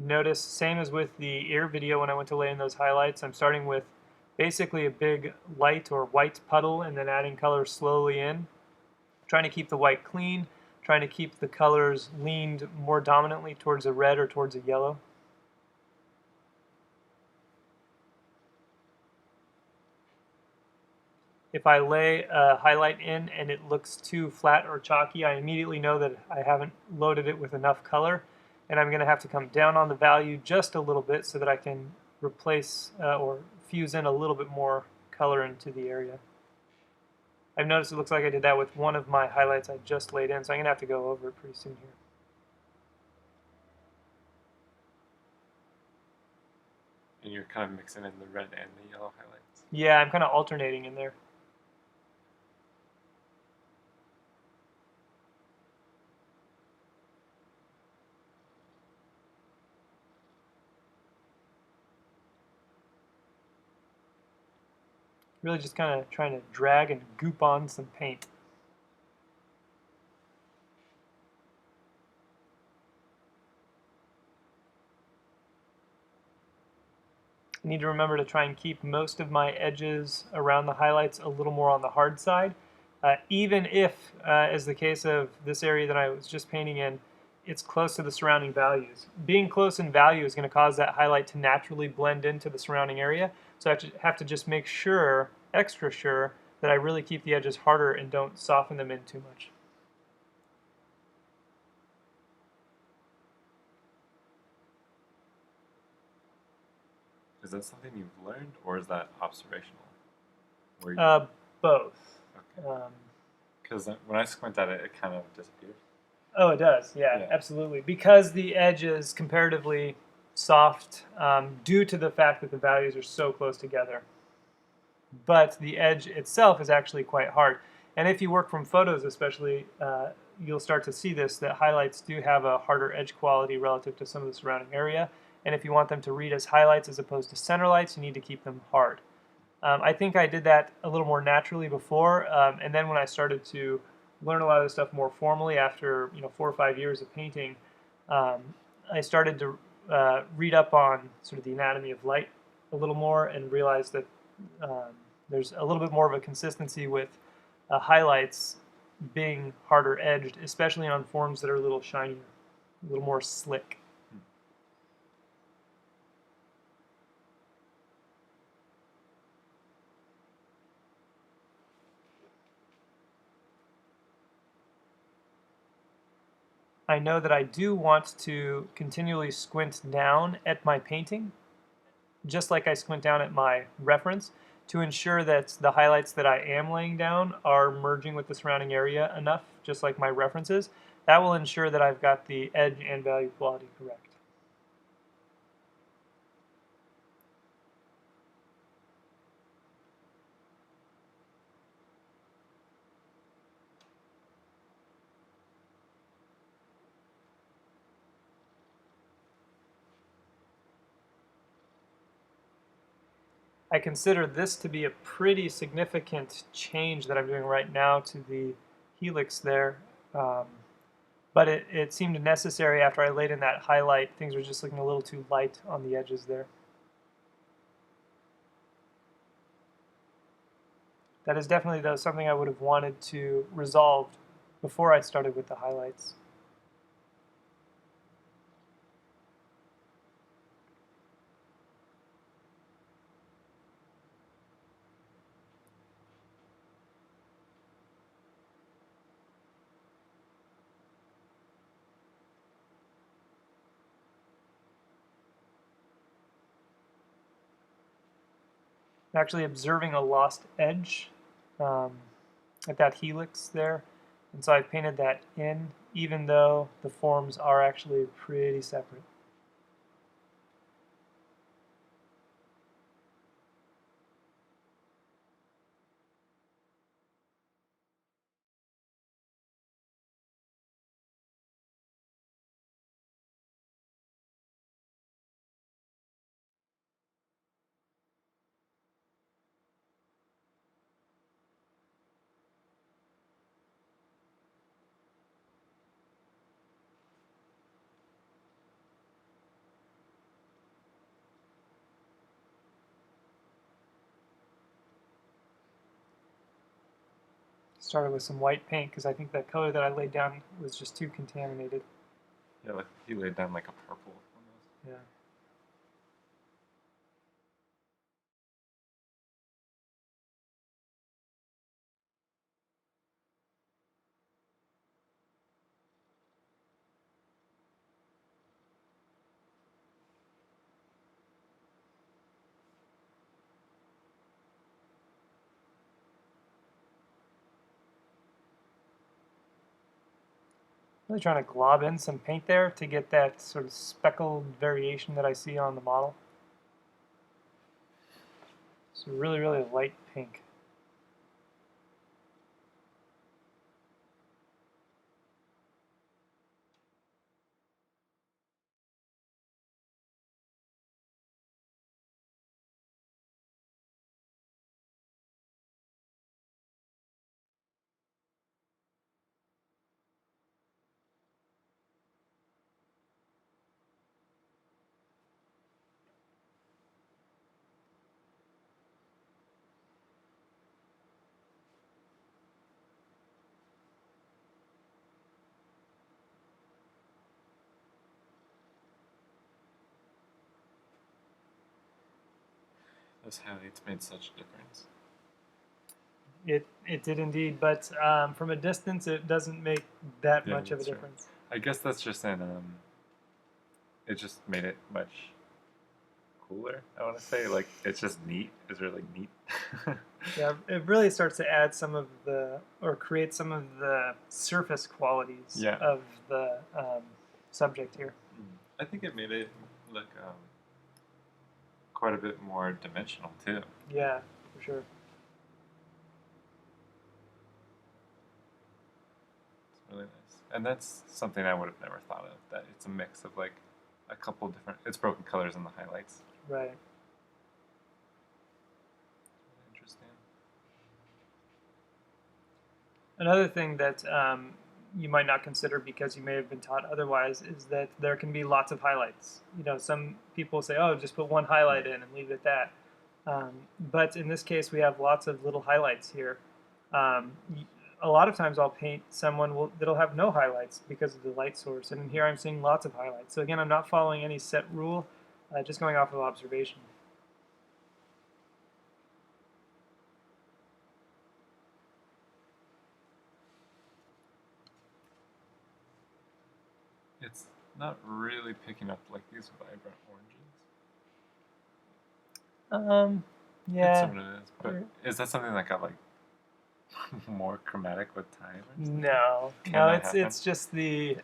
Notice, same as with the ear video when I went to lay in those highlights, I'm starting with basically a big light or white puddle and then adding colors slowly in, trying to keep the white clean, trying to keep the colors leaned more dominantly towards a red or towards a yellow. If I lay a highlight in and it looks too flat or chalky, I immediately know that I haven't loaded it with enough color, and I'm going to have to come down on the value just a little bit so that I can replace or fuse in a little bit more color into the area. I've noticed it looks like I did that with one of my highlights I just laid in, so I'm going to have to go over it pretty soon here. And you're kind of mixing in the red and the yellow highlights. Yeah, I'm kind of alternating in there. Really just kind of trying to drag and goop on some paint. I need to remember to try and keep most of my edges around the highlights a little more on the hard side. Even if, as the case of this area that I was just painting in, it's close to the surrounding values. Being close in value is going to cause that highlight to naturally blend into the surrounding area. So I have to just make sure, extra sure, that I really keep the edges harder and don't soften them in too much. Is that something you've learned, or is that observational? Where Both. Okay. Because when I squint at it, it kind of disappears. Oh, it does. Yeah, absolutely. Because the edge is comparatively soft due to the fact that the values are so close together. But the edge itself is actually quite hard. And if you work from photos especially, you'll start to see this, that highlights do have a harder edge quality relative to some of the surrounding area. And if you want them to read as highlights as opposed to center lights, you need to keep them hard. I think I did that a little more naturally before, and then when I started to learn a lot of this stuff more formally after 4 or 5 years of painting, I started to read up on sort of the anatomy of light a little more and realized that there's a little bit more of a consistency with highlights being harder edged, especially on forms that are a little shinier, a little more slick. I know that I do want to continually squint down at my painting, just like I squint down at my reference, to ensure that the highlights that I am laying down are merging with the surrounding area enough, just like my references. That will ensure that I've got the edge and value quality correct. I consider this to be a pretty significant change that I'm doing right now to the helix there. Um, but it seemed necessary after I laid in that highlight. Things were just looking a little too light on the edges there. That is definitely, though, something I would have wanted to resolve before I started with the highlights. I'm actually observing a lost edge um, at that helix there, and so I painted that in, even though the forms are actually pretty separate. Started with some white paint because I think the color that I laid down was just too contaminated. Yeah, like he laid down like a purple almost. Yeah. Really trying to glob in some paint there to get that sort of speckled variation that I see on the model. It's a really, really light pink. Those highlights made such a difference. It did indeed, but from a distance, it doesn't make that Yeah, much of a that's right. difference. I guess that's just an it just made it much cooler. I want to say like it's just neat. It's really neat. Yeah, it really starts to add some of the, or create some of the surface qualities Yeah. of the subject here. I think it made it look quite a bit more dimensional too. Yeah, for sure. It's really nice, and that's something I would have never thought of. That it's a mix of like a couple different. It's broken colors in the highlights. Right. Interesting. Another thing that you might not consider because you may have been taught otherwise is that there can be lots of highlights. You know, some people say, "Oh, just put one highlight in and leave it at that." But in this case, we have lots of little highlights here. A lot of times, I'll paint someone that'll have no highlights because of the light source, and in here I'm seeing lots of highlights. So again, I'm not following any set rule, just going off of observation. it's not really picking up like these vibrant oranges. It Yeah. sort of is, but is that something that got like more chromatic with time or something? No, Can no, that it's happen? it's just the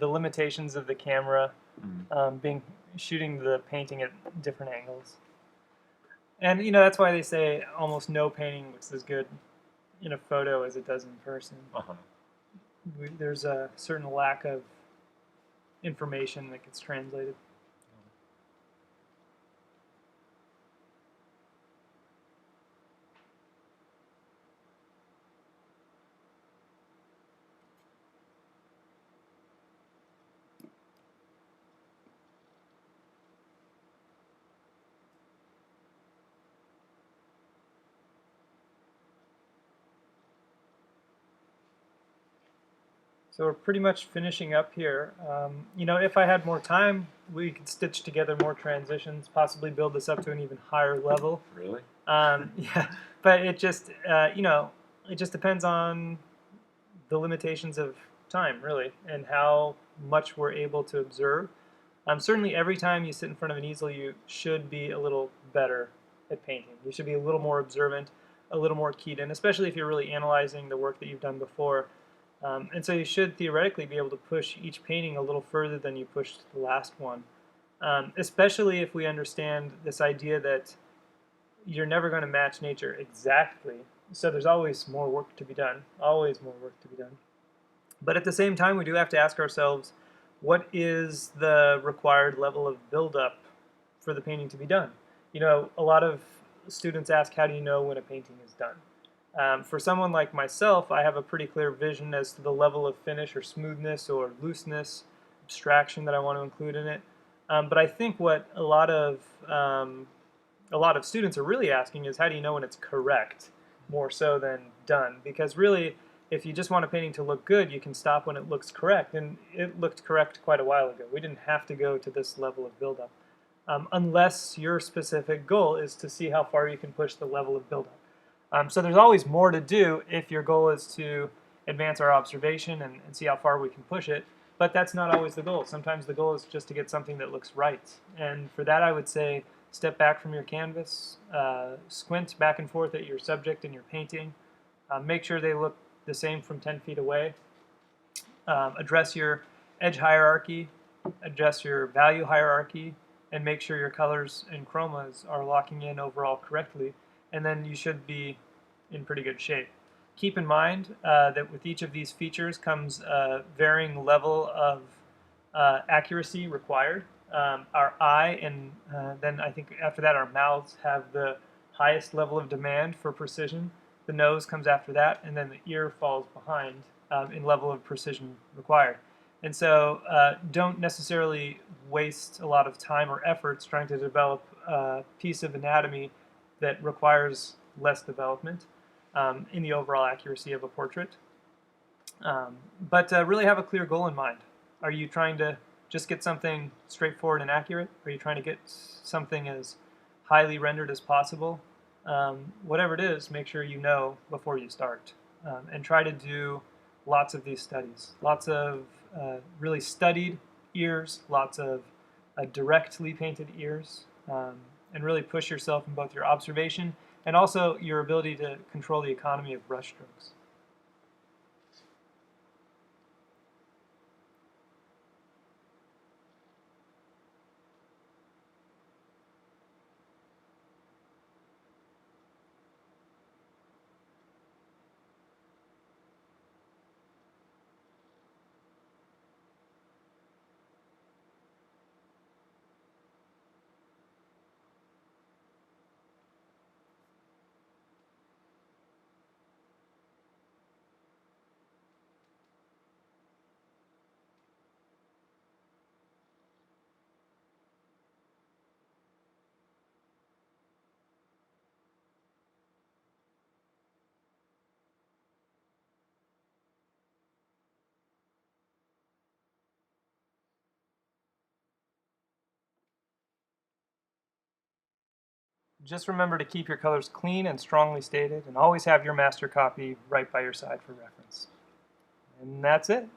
limitations of the camera being shooting the painting at different angles. And that's why they say almost no painting looks as good in a photo as it does in person. Uh-huh. There's a certain lack of information that gets translated. So we're pretty much finishing up here. If I had more time, we could stitch together more transitions, possibly build this up to an even higher level. Really? Yeah, but it just depends on the limitations of time, really, and how much we're able to observe. Certainly, every time you sit in front of an easel, you should be a little better at painting. You should be a little more observant, a little more keyed in, especially if you're really analyzing the work that you've done before. And so you should theoretically be able to push each painting a little further than you pushed the last one, especially if we understand this idea that you're never going to match nature exactly. So there's always more work to be done, always more work to be done. But at the same time, we do have to ask ourselves, what is the required level of buildup for the painting to be done? A lot of students ask, how do you know when a painting is done? For someone like myself, I have a pretty clear vision as to the level of finish or smoothness or looseness, abstraction that I want to include in it. But I think what a lot of students are really asking is, how do you know when it's correct, more so than done? Because really, if you just want a painting to look good, you can stop when it looks correct, and it looked correct quite a while ago. We didn't have to go to this level of buildup, unless your specific goal is to see how far you can push the level of buildup. So there's always more to do if your goal is to advance our observation and see how far we can push it. But that's not always the goal. Sometimes the goal is just to get something that looks right. And for that, I would say step back from your canvas, squint back and forth at your subject and your painting, make sure they look the same from 10 feet away, address your edge hierarchy, adjust your value hierarchy, and make sure your colors and chromas are locking in overall correctly, and then you should be in pretty good shape. Keep in mind that with each of these features comes a varying level of accuracy required. Our eye and then I think after that our mouths have the highest level of demand for precision. The nose comes after that, and then the ear falls behind in level of precision required. And so don't necessarily waste a lot of time or efforts trying to develop a piece of anatomy that requires less development in the overall accuracy of a portrait. But really have a clear goal in mind. Are you trying to just get something straightforward and accurate? Are you trying to get something as highly rendered as possible? Whatever it is, make sure you know before you start. And try to do lots of these studies. Lots of really studied ears, lots of directly painted ears, and really push yourself in both your observation and also your ability to control the economy of brushstrokes. Just remember to keep your colors clean and strongly stated, and always have your master copy right by your side for reference. And that's it.